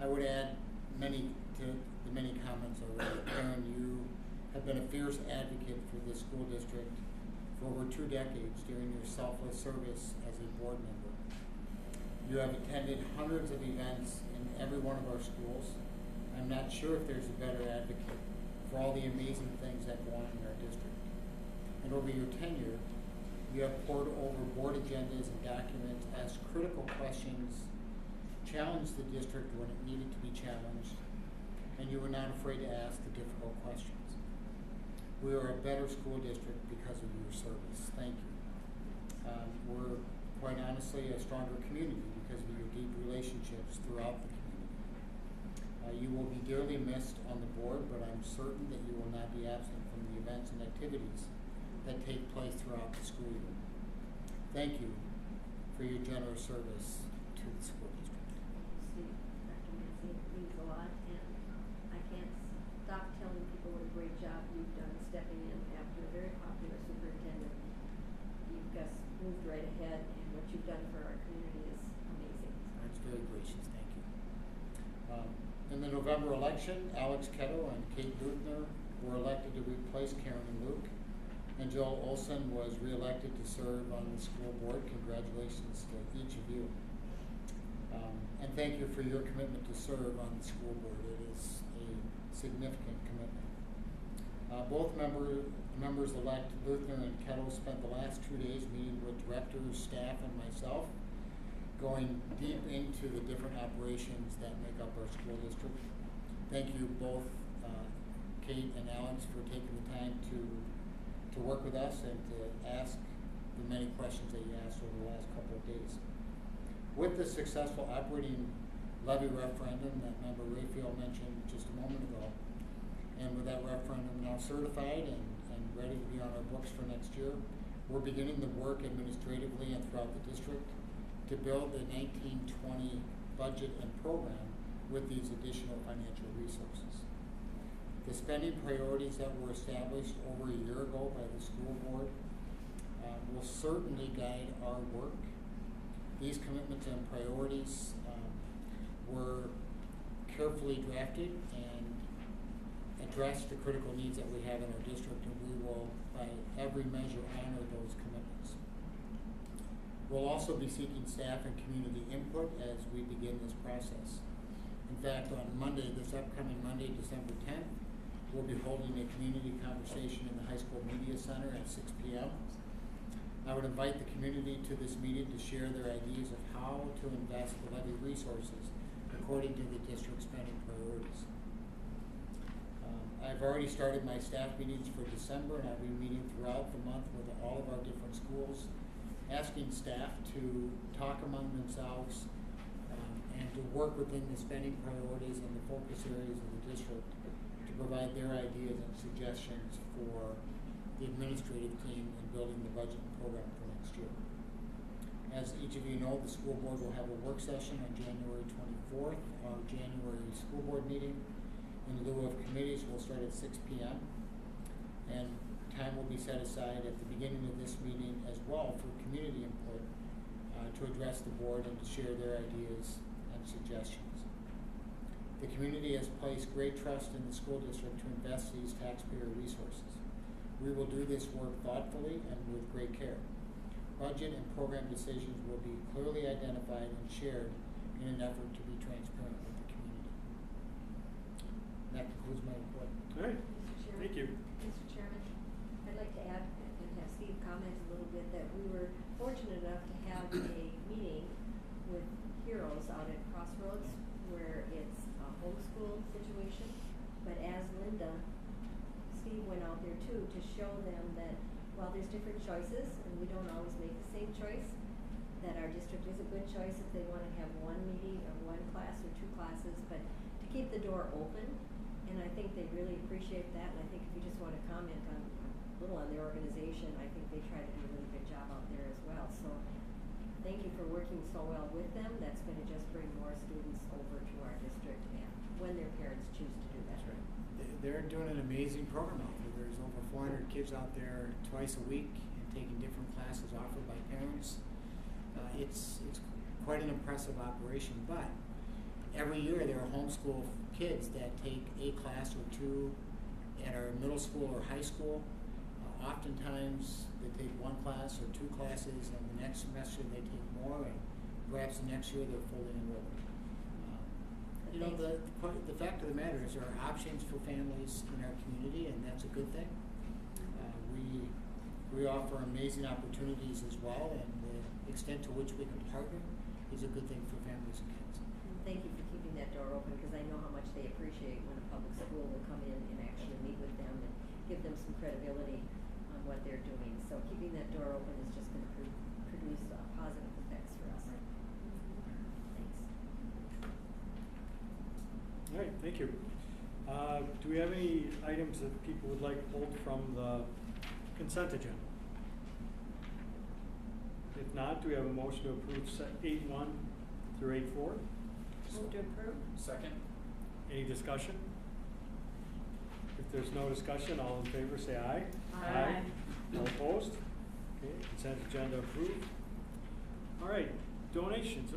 I would add to the many comments already. Karen, you have been a fierce advocate for this school district for over 2 decades during your selfless service as a board member. You have attended hundreds of events in every one of our schools. I'm not sure if there's a better advocate for all the amazing things that go on in our district. And over your tenure, you have poured over board agendas and documents, asked critical questions, challenged the district when it needed to be challenged, and you were not afraid to ask the difficult questions. We are a better school district because of your service. Thank you. We're quite honestly a stronger community because of your deep relationships throughout the community. You will be dearly missed on the board, but I'm certain that you will not be absent from the events and activities that take place throughout the school year. Thank you for your generous service to the school district. Steve, Dr. Massey, it means a lot, and I can't stop telling people what a great job you've done stepping in after a very popular superintendent you've done for our community is amazing. That's very gracious, thank you. In the November election, Alex Kettle and Kate Luthner were elected to replace Karen and Luke, and Joel Olson was re-elected to serve on the school board. Congratulations to each of you. And thank you for your commitment to serve on the school board. It is a significant commitment. Both members-elect Luthner and Kettle spent the last 2 days meeting with directors, staff, and myself, going deep into the different operations that make up our school district. Thank you both, Kate and Alex, for taking the time to work with us and to ask the many questions that you asked over the last couple of days. With the successful operating levy referendum that Member Rayfield mentioned just a moment ago, and with that referendum now certified and ready to be on our books for next year, we're beginning the work administratively and throughout the district to build the 1920 budget and program with these additional financial resources. The spending priorities that were established over a year ago by the school board will certainly guide our work. These commitments and priorities were carefully drafted and address the critical needs that we have in our district, and we will, by every measure, honor those commitments. We'll also be seeking staff and community input as we begin this process. In fact, on Monday, this upcoming Monday, December 10th, we'll be holding a community conversation in the High School Media Center at 6 p.m. I would invite the community to this meeting to share their ideas of how to invest the levy resources according to the district's spending priorities. I've already started my staff meetings for December, and I'll be meeting throughout the month with all of our different schools, asking staff to talk among themselves and to work within the spending priorities and the focus areas of the district to provide their ideas and suggestions for the administrative team in building the budget and program for next year. As each of you know, the school board will have a work session on January 24th, our January school board meeting. In lieu of committees, we'll start at 6 p.m. and time will be set aside at the beginning of this meeting as well for community input to address the board and to share their ideas and suggestions. The community has placed great trust in the school district to invest these taxpayer resources. We will do this work thoughtfully and with great care. Budget and program decisions will be clearly identified and shared in an effort to be transparent with the community. That concludes my report. All right, Mr. Chairman? thank you. Mr. Chairman, I'd like to add and have Steve comment a little bit that we were fortunate enough to have a meeting with Heroes out at Crossroads where it's a homeschool situation. But as Linda, Steve went out there too to show them that while there's different choices and we don't always make the same choice, that our district is a good choice if they want to have one meeting or one class or two classes, but to keep the door open. And I think they really appreciate that. And I think if you just want to comment on a little on their organization, I think they try to do a really good job out there as well. So thank you for working so well with them. That's going to just bring more students over to our district and when their parents choose to do that. That's right. They're doing an amazing program out there. There's over 400 kids out there twice a week and taking different classes offered by parents. It's quite an impressive operation, but every year there are homeschool kids that take a class or two at our middle school or high school. Oftentimes they take one class or two classes, and the next semester they take more, and perhaps the next year they're fully enrolled. You know, the fact of the matter is there are options for families in our community, and that's a good thing. We offer amazing opportunities as well, and the extent to which we can partner is a good thing for families and kids. Thank you for keeping that door open because I know how much they appreciate when a public school will come in and actually meet with them and give them some credibility on what they're doing. So keeping that door open is just going to produce positive effects for us. Thanks. All right, thank you. Do we have any items that people would like pulled from the consent agenda? If not, do we have a motion to approve 8.1 through 8.4? Move to approve. Second? Any discussion? If there's no discussion, all in favor say aye. Aye. All opposed? Okay, consent agenda approved. All right, donations.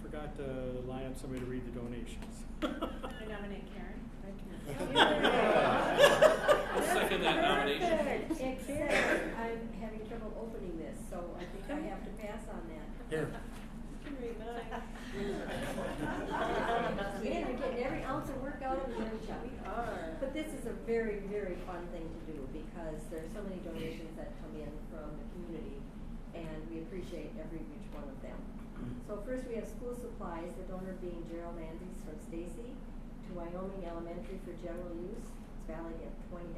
Forgot to line up somebody to read the donations. I nominate Karen. I'll second that nomination. Except I'm having trouble opening this, so I think I have to pass on that. Here. Can read mine. Man, you're getting every ounce of work out of the young child. We are. But this is a very, very fun thing to do because there's so many donations that come in from the community, and we appreciate every which one of them. So first we have school supplies, the donor being Gerald Andrews from Stacy, to Wyoming Elementary for general use. It's valued at $20.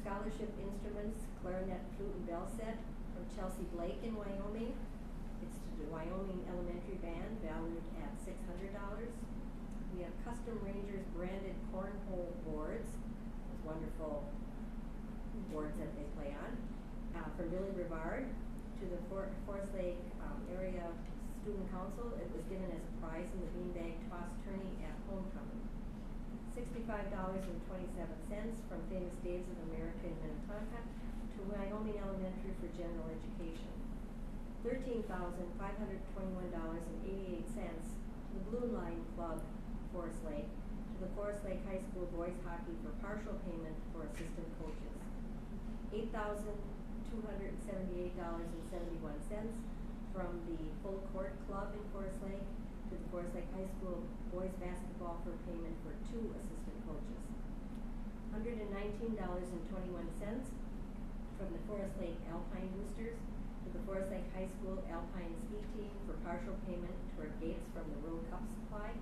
Scholarship instruments, clarinet, flute, and bell set from Chelsea Blake in Wyoming. It's to the Wyoming Elementary Band, valued at $600. We have Custom Rangers branded cornhole boards, those wonderful boards that they play on, from Billy Rivard to the Forest Lake Area Student Council. It was given as a prize in the beanbag toss tourney at homecoming. $65.27 from Famous Daves of America in Minnetonka to Wyoming Elementary for general education. $13,521.88 to the Blue Line Club, Forest Lake, to the Forest Lake High School boys hockey for partial payment for assistant coaches. $8,278.71 from the Full Court Club in Forest Lake to the Forest Lake High School boys basketball for payment for 2 assistant coaches. $119.21 from the Forest Lake Alpine Boosters to the Forest Lake High School Alpine Ski Team for partial payment toward gates from the World Cup supply.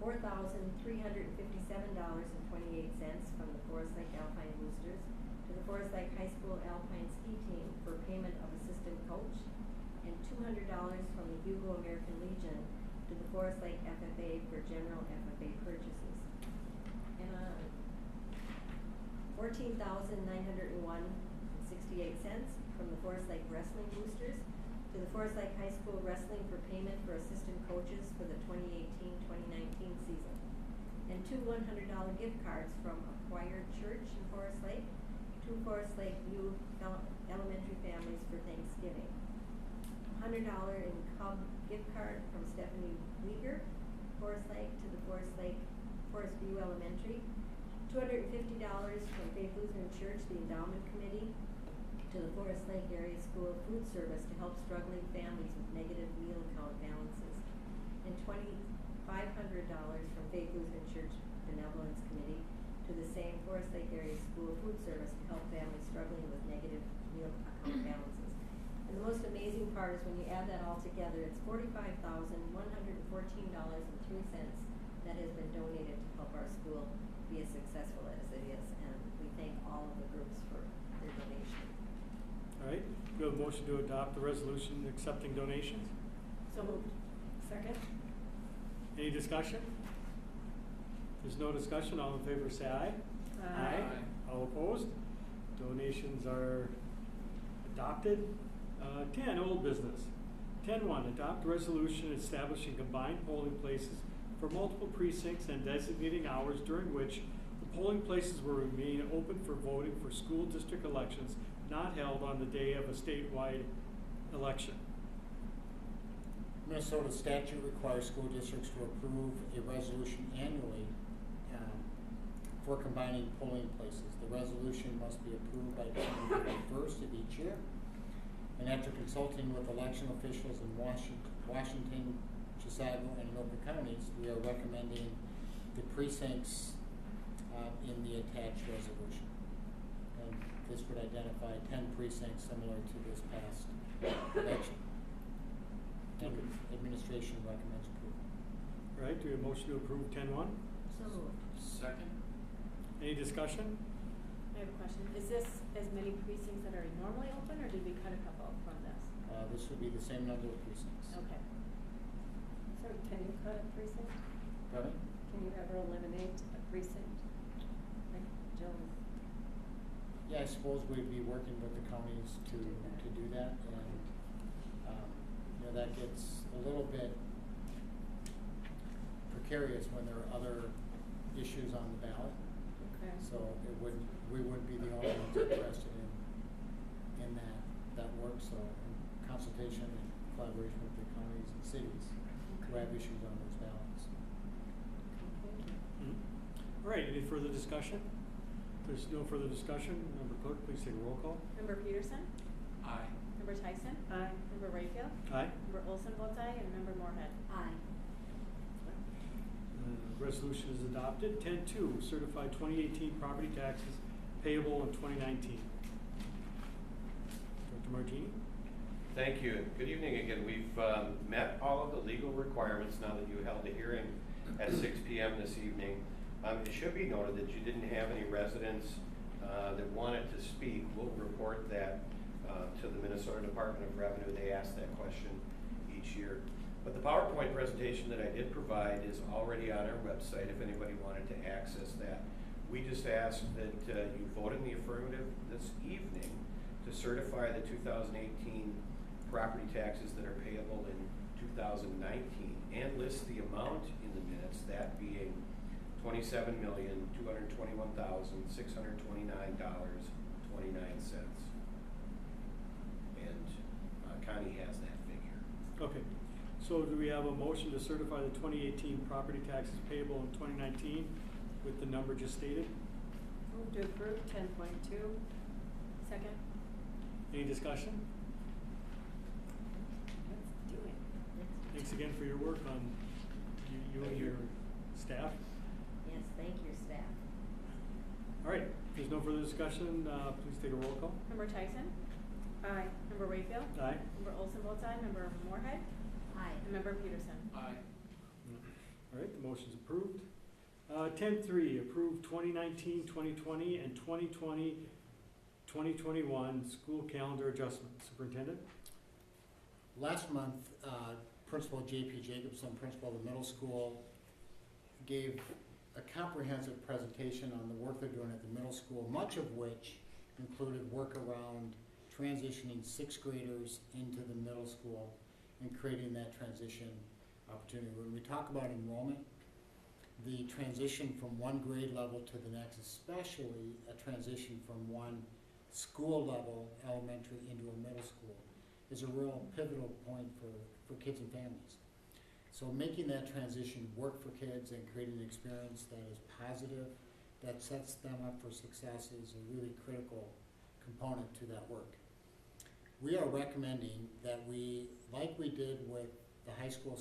$4,357.28 from the Forest Lake Alpine Boosters to the Forest Lake High School Alpine Ski Team for payment of assistant coach, and $200 from the Hugo American Legion to the Forest Lake FFA for general FFA purchases. And $14,901.68 from the Forest Lake Wrestling Boosters to the Forest Lake High School Wrestling for payment for assistant coaches for the 2018-2019 season. And 2 $100 gift cards from Acquired Church in Forest Lake to Forest Lake View Elementary families for Thanksgiving. $100 in Cub gift card from Stephanie Weger, Forest Lake, to the Forest View Elementary. $250 from Faith Lutheran Church, the Endowment Committee, to the Forest Lake Area School of Food Service to help struggling families with negative meal account balances. And $2,500 from Faith Lutheran Church Benevolence Committee to the same Forest Lake Area School of Food Service to help families struggling with negative meal account balances. And the most amazing part is when you add that all together, it's $45,114.03 that has been donated to help our school be as successful as it is, and we thank all of the groups for their donation. All right, we have a motion to adopt the resolution accepting donations. So moved. Second? Any discussion? If there's no discussion, all in favor say aye. Aye. All opposed? Donations are adopted. 10, old business. 10.1, adopt resolution establishing combined polling places for multiple precincts and designating hours during which the polling places will remain open for voting for school district elections not held on the day of a statewide election. Minnesota statute requires school districts to approve a resolution annually for combining polling places. The resolution must be approved by December 31st of each year. And after consulting with election officials in Washington, Chisago, and Anoka counties, we are recommending the precincts in the attached resolution. And this would identify 10 precincts similar to this past election. And administration recommends approval. All right, do we have a motion to approve 10.1? So moved. Second? Any discussion? I have a question. Is this as many precincts that are normally open, or did we cut a couple from this? This would be the same number of precincts. Okay. Sorry, can you cut a precinct? Pardon? Can you ever eliminate a precinct? Like Joe? Yeah, I suppose we'd be working with the counties to do that, and that gets a little bit precarious when there are other issues on the ballot. Okay. So we wouldn't be the only ones interested in that work. So consultation and collaboration with the counties and cities who have issues on those ballots. All right, any further discussion? If there's no further discussion, Member Clerk, please take a roll call. Member Peterson? Aye. Member Tyson? Aye. Member Rayfield? Aye. Member Olson votes aye, and Member Moorhead? Aye. Resolution is adopted. 10-2, certified 2018 property taxes payable in 2019. Dr. Martini? Thank you. Good evening again. We've met all of the legal requirements now that you held a hearing at 6 p.m. this evening. It should be noted that you didn't have any residents that wanted to speak. We'll report that to the Minnesota Department of Revenue. They ask that question each year. But the PowerPoint presentation that I did provide is already on our website if anybody wanted to access that. We just ask that you vote in the affirmative this evening to certify the 2018 property taxes that are payable in 2019 and list the amount in the minutes, that being $27,221,629.29. And Connie has that figure. Okay. So do we have a motion to certify the 2018 property taxes payable in 2019 with the number just stated? Move to approve 10.2. Second? Any discussion? Let's do it. Thanks again for your work on you and your staff. Yes, thank your staff. All right, if there's no further discussion, please take a roll call. Member Tyson? Aye. Member Rayfield? Aye. Member Olson votes aye, Member Moorhead? Aye. And Member Peterson? Aye. All right, the motion's approved. 10-3, approve 2019, 2020, and 2020-2021 school calendar adjustments. Superintendent? Last month, Principal J.P. Jacobson, principal of the middle school, gave a comprehensive presentation on the work they're doing at the middle school, much of which included work around transitioning sixth graders into the middle school and creating that transition opportunity. When we talk about enrollment, the transition from one grade level to the next, especially a transition from one school level, elementary, into a middle school, is a real pivotal point for kids and families. So making that transition work for kids and creating an experience that is positive, that sets them up for success, is a really critical component to that work. We are recommending that we, like we did with the high school,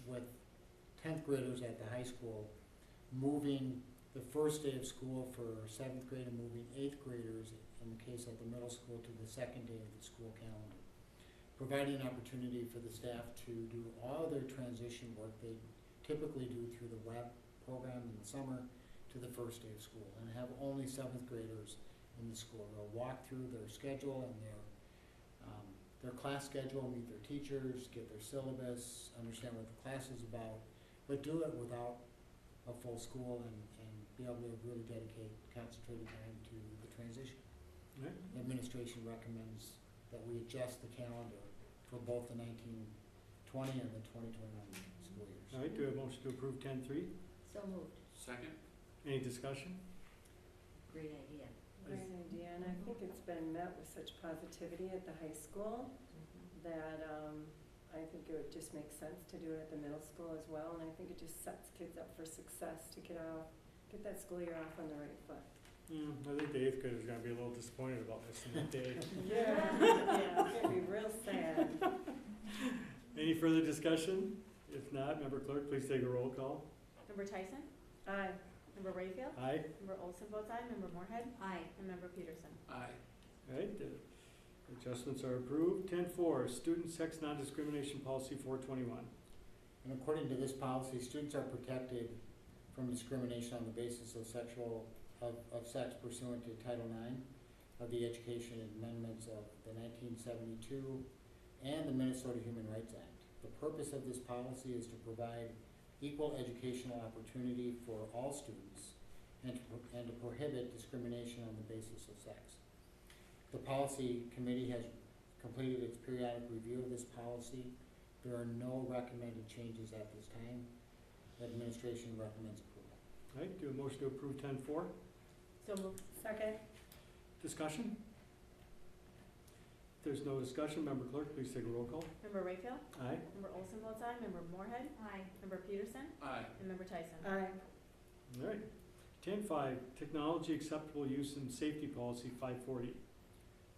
with 10th graders at the high school, moving the first day of school for 7th grade and moving 8th graders, in the case of the middle school, to the second day of the school calendar. Providing an opportunity for the staff to do all their transition work they typically do through the web program in the summer to the first day of school, and have only 7th graders in the school. They'll walk through their schedule and their class schedule, meet their teachers, get their syllabus, understand what the class is about, but do it without a full school and be able to really dedicate concentrated time to the transition. Right. The administration recommends that we adjust the calendar for both the 1920 and the 2021 school years. All right, do we have a motion to approve 10-3? So moved. Second? Any discussion? Great idea. Great idea, and I think it's been met with such positivity at the high school that I think it would just make sense to do it at the middle school as well, and I think it just sets kids up for success to get that school year off on the right foot. Yeah, I think the 8th graders are going to be a little disappointed about missing that day. Yeah, it's gonna be real sad. Any further discussion? If not, Member Clerk, please take a roll call. Member Tyson? Aye. Member Rayfield? Aye. Member Olson votes aye, Member Moorhead? Aye. And Member Peterson? Aye. All right, the adjustments are approved. 10-4, Student Sex Non-Discrimination Policy 421. And according to this policy, students are protected from discrimination on the basis of sex pursuant to Title IX of the Education Amendments of the 1972 and the Minnesota Human Rights Act. The purpose of this policy is to provide equal educational opportunity for all students and to prohibit discrimination on the basis of sex. The policy committee has completed its periodic review of this policy. There are no recommended changes at this time. The administration recommends approval. All right, do a motion to approve 10-4. So moved. Second. Discussion? If there's no discussion, Member Clerk, please take a roll call. Member Rayfield? Aye. Member Olson votes aye. Member Moorhead? Aye. Member Peterson? Aye. And Member Tyson? Aye. All right. 10.5, Technology Acceptable Use and Safety Policy 540.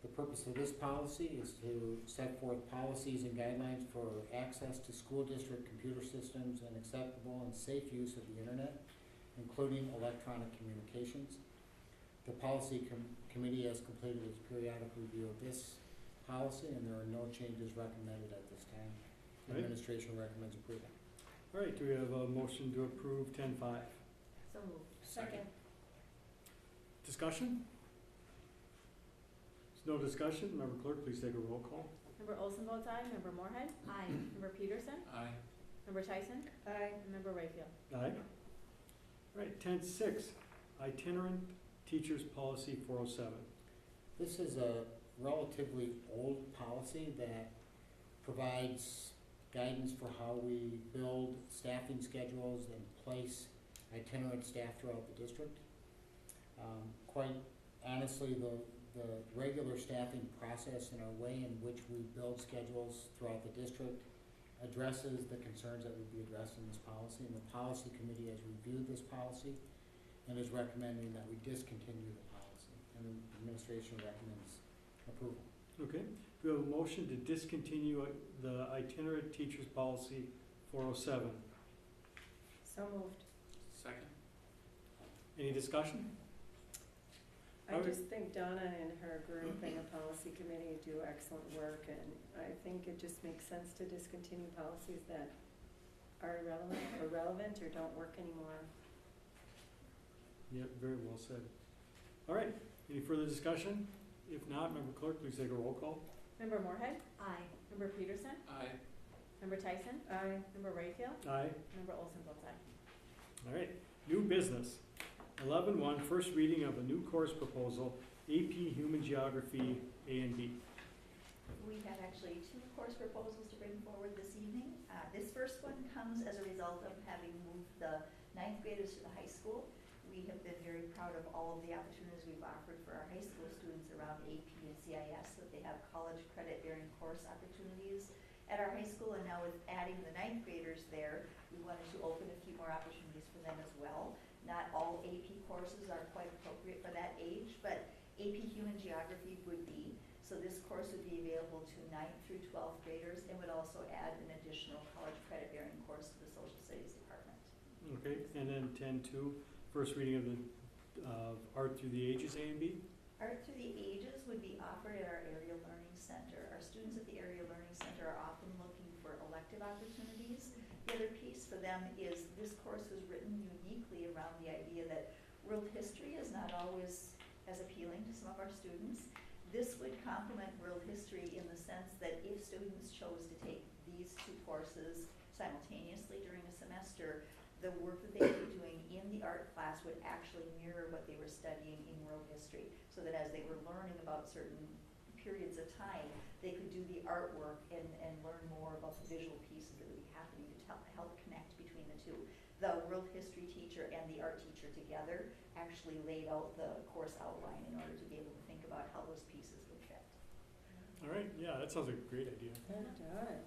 The purpose of this policy is to set forth policies and guidelines for access to school district computer systems and acceptable and safe use of the internet, including electronic communications. The policy committee has completed its periodic review of this policy, and there are no changes recommended at this time. Right. Administration recommends approval. All right, do we have a motion to approve 10.5? So moved. Second. Discussion? There's no discussion. Member Clerk, please take a roll call. Member Olson votes aye. Member Moorhead? Aye. Member Peterson? Aye. Member Tyson? Aye. And Member Rayfield? Aye. All right, 10.6, Itinerant Teachers Policy 407. This is a relatively old policy that provides guidance for how we build staffing schedules and place itinerant staff throughout the district. Quite honestly, the regular staffing process and our way in which we build schedules throughout the district addresses the concerns that would be addressed in this policy, and the policy committee has reviewed this policy and is recommending that we discontinue the policy, and the administration recommends approval. Okay, do we have a motion to discontinue the Itinerant Teachers Policy 407? So moved. Second. Any discussion? I just think Donna and her group and the policy committee do excellent work, and I think it just makes sense to discontinue policies that are irrelevant or don't work anymore. Yep, very well said. All right, any further discussion? If not, Member Clerk, please take a roll call. Member Moorhead? Aye. Member Peterson? Aye. Member Tyson? Aye. Member Rayfield? Aye. Member Olson votes aye. All right, new business. 11.1, first reading of a new course proposal, AP Human Geography A and B. We have actually two course proposals to bring forward this evening. This first one comes as a result of having moved the ninth graders to the high school. We have been very proud of all of the opportunities we've offered for our high school students around AP and CIS, so that they have college credit bearing course opportunities at our high school. And now with adding the ninth graders there, we wanted to open a few more opportunities for them as well. Not all AP courses are quite appropriate for that age, but AP Human Geography would be. So this course would be available to 9th through 12th graders and would also add an additional college credit bearing course to the Social Studies Department. Okay, and then 10.2, first reading of the Art Through the Ages A and B. Art Through the Ages would be offered at our Area Learning Center. Our students at the Area Learning Center are often looking for elective opportunities. The other piece for them is this course was written uniquely around the idea that world history is not always as appealing to some of our students. This would complement world history in the sense that if students chose to take these two courses simultaneously during a semester, the work that they were doing in the art class would actually mirror what they were studying in world history, so that as they were learning about certain periods of time, they could do the artwork and learn more about the visual pieces that would be happening to help connect between the two. The world history teacher and the art teacher together actually laid out the course outline in order to be able to think about how those pieces would fit. All right, yeah, that sounds like a great idea. That does.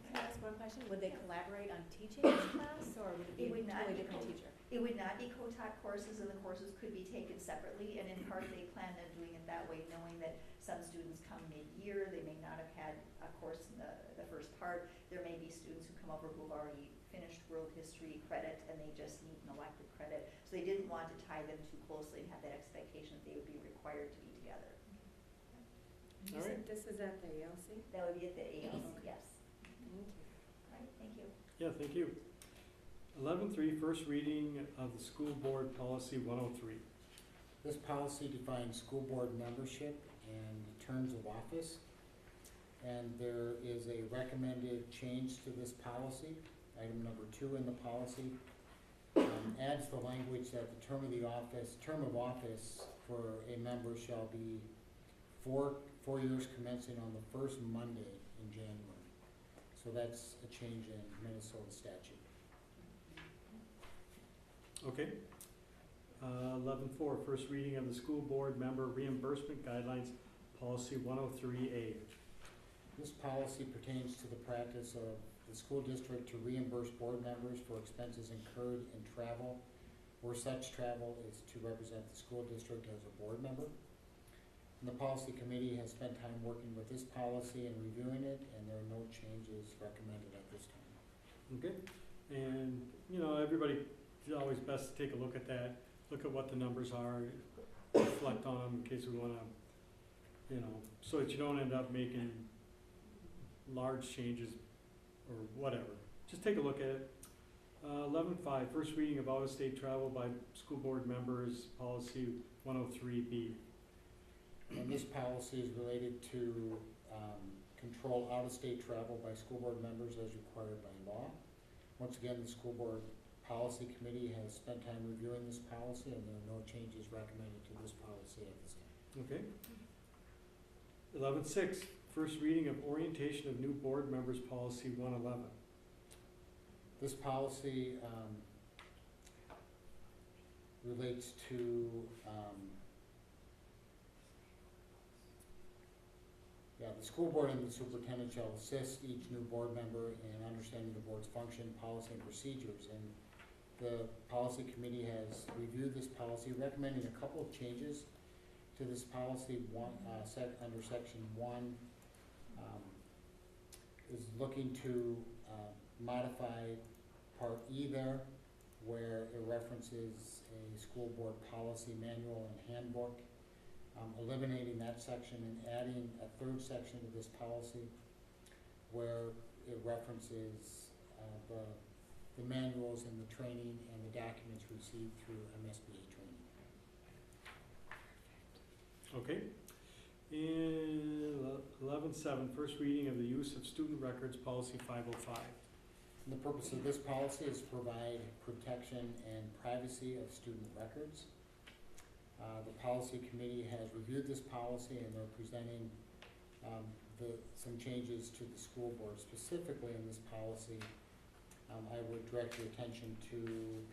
Can I ask one question? Would they collaborate on teaching this class, or would it be It would a not totally be different teacher? It would not be co-taught courses, and the courses could be taken separately, and in part they planned on doing it that way, knowing that some students come mid-year, they may not have had a course in the first part. There may be students who come over who have already finished world history credit and they just need an elective credit. So they didn't want to tie them too closely and have that expectation that they would be required to be together. All right. This is at the ALC? That would be at the ALC, Okay. yes. Thank you. All right, thank you. Yeah, thank you. 11.3, first reading of the School Board Policy 103. This policy defines school board membership and terms of office, and there is a recommended change to this policy. Item number 2 in the policy adds the language that the term of office for a member shall be 4 years commencing on the first Monday in January. So that's a change in Minnesota statute. Okay. 11.4, first reading of the School Board Member Reimbursement Guidelines policy 103A. This policy pertains to the practice of the school district to reimburse board members for expenses incurred in travel, where such travel is to represent the school district as a board member. And the policy committee has spent time working with this policy and reviewing it, and there are no changes recommended at this time. Okay, and, you know, everybody, it's always best to take a look at that, look at what the numbers are, reflect on them in case we wanna, you know, so that you don't end up making large changes or whatever. Just take a look at it. 11.5, first reading of out-of-state travel by school board members, policy 103B. And this policy is related to control out-of-state travel by school board members as required by law. Once again, the school board policy committee has spent time reviewing this policy, and there are no changes recommended to this policy at this time. Okay. 11.6, first reading of orientation of new board members, policy 111. This policy relates to the school board and the superintendent shall assist each new board member in understanding the board's function, policy, and procedures. And the policy committee has reviewed this policy, recommending a couple of changes to this policy. Under section 1 is looking to modify part E there, where it references a school board policy manual and handbook, eliminating that section and adding a third section to this policy where it references the manuals and the training and the documents received through MSBA training. Okay. In 11.7, first reading of the use of student records, policy 505. And the purpose of this policy is to provide protection and privacy of student records. The policy committee has reviewed this policy, and they're presenting some changes to the school board. Specifically in this policy, I would direct your attention to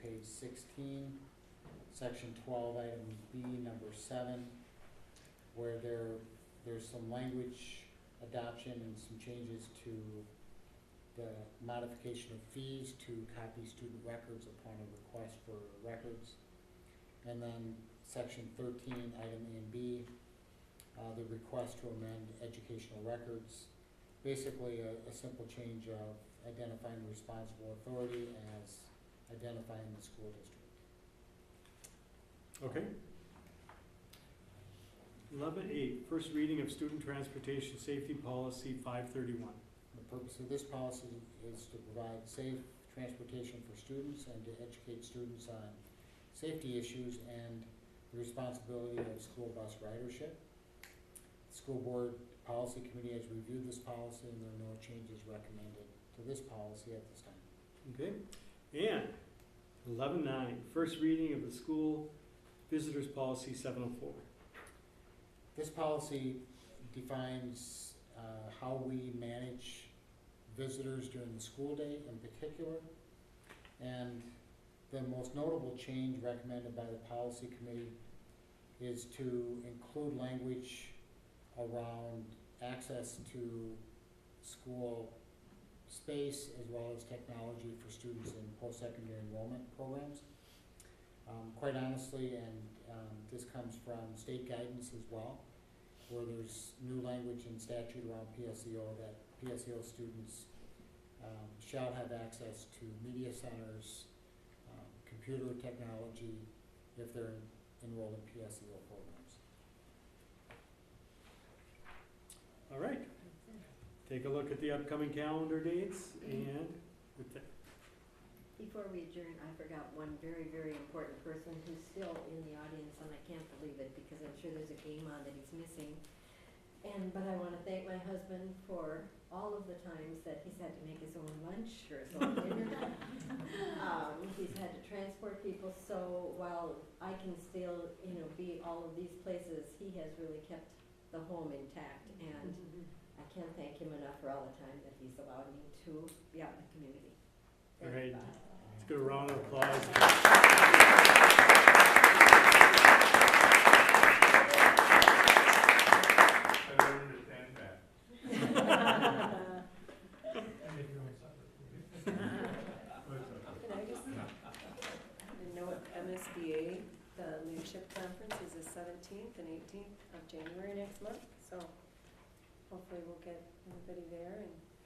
page 16, section 12, item B, number 7, where there's some language adoption and some changes to the modification of fees to copy student records upon a request for records. And then section 13, item A and B, the request to amend educational records. Basically a simple change of identifying the responsible authority as identifying the school district. Okay. 11.8, first reading of student transportation safety policy 531. The purpose of this policy is to provide safe transportation for students and to educate students on safety issues and the responsibility of school bus ridership. The school board policy committee has reviewed this policy, and there are no changes recommended to this policy at this time. Okay. And 11.9, first reading of the school visitors policy 704. This policy defines how we manage visitors during the school day in particular. And the most notable change recommended by the policy committee is to include language around access to school space as well as technology for students in post-secondary enrollment programs. Quite honestly, and this comes from state guidance as well, where there's new language in statute around PSEO that PSEO students shall have access to media centers, computer technology, if they're enrolled in PSEO programs. All right. Take a look at the upcoming calendar dates, and with that. Before we adjourn, I forgot one very, very important person who's still in the audience, and I can't believe it because I'm sure there's a game on that he's missing. But I want to thank my husband for all of the times that he's had to make his own lunch or his own dinner. He's had to transport people, so while I can still, be all of these places, he has really kept the home intact, and I can't thank him enough for all the time that he's allowed me to be out in the community. All Thank you, right. Bob. Let's give a round of applause.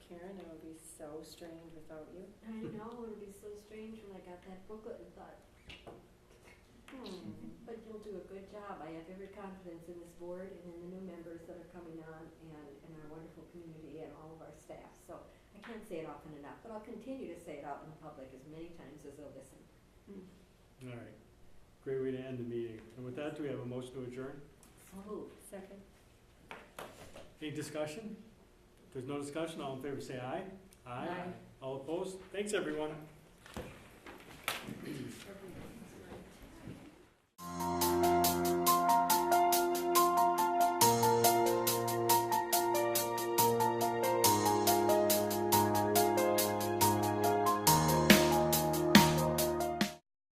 Karen, it would be so strange without you. I know, it'll be so strange when I got that booklet and thought, but you'll do a good job. I have every confidence in this board and in the new members that are coming on and in our wonderful community and all of our staff. So I can't say it often enough, but I'll continue to say it out in the public as many times as they'll listen. All right. Great way to end the meeting. And with that, do we have a motion to adjourn? So moved. Second. Any discussion? If there's no discussion, all in favor say aye. Aye. All opposed? Thanks, everyone.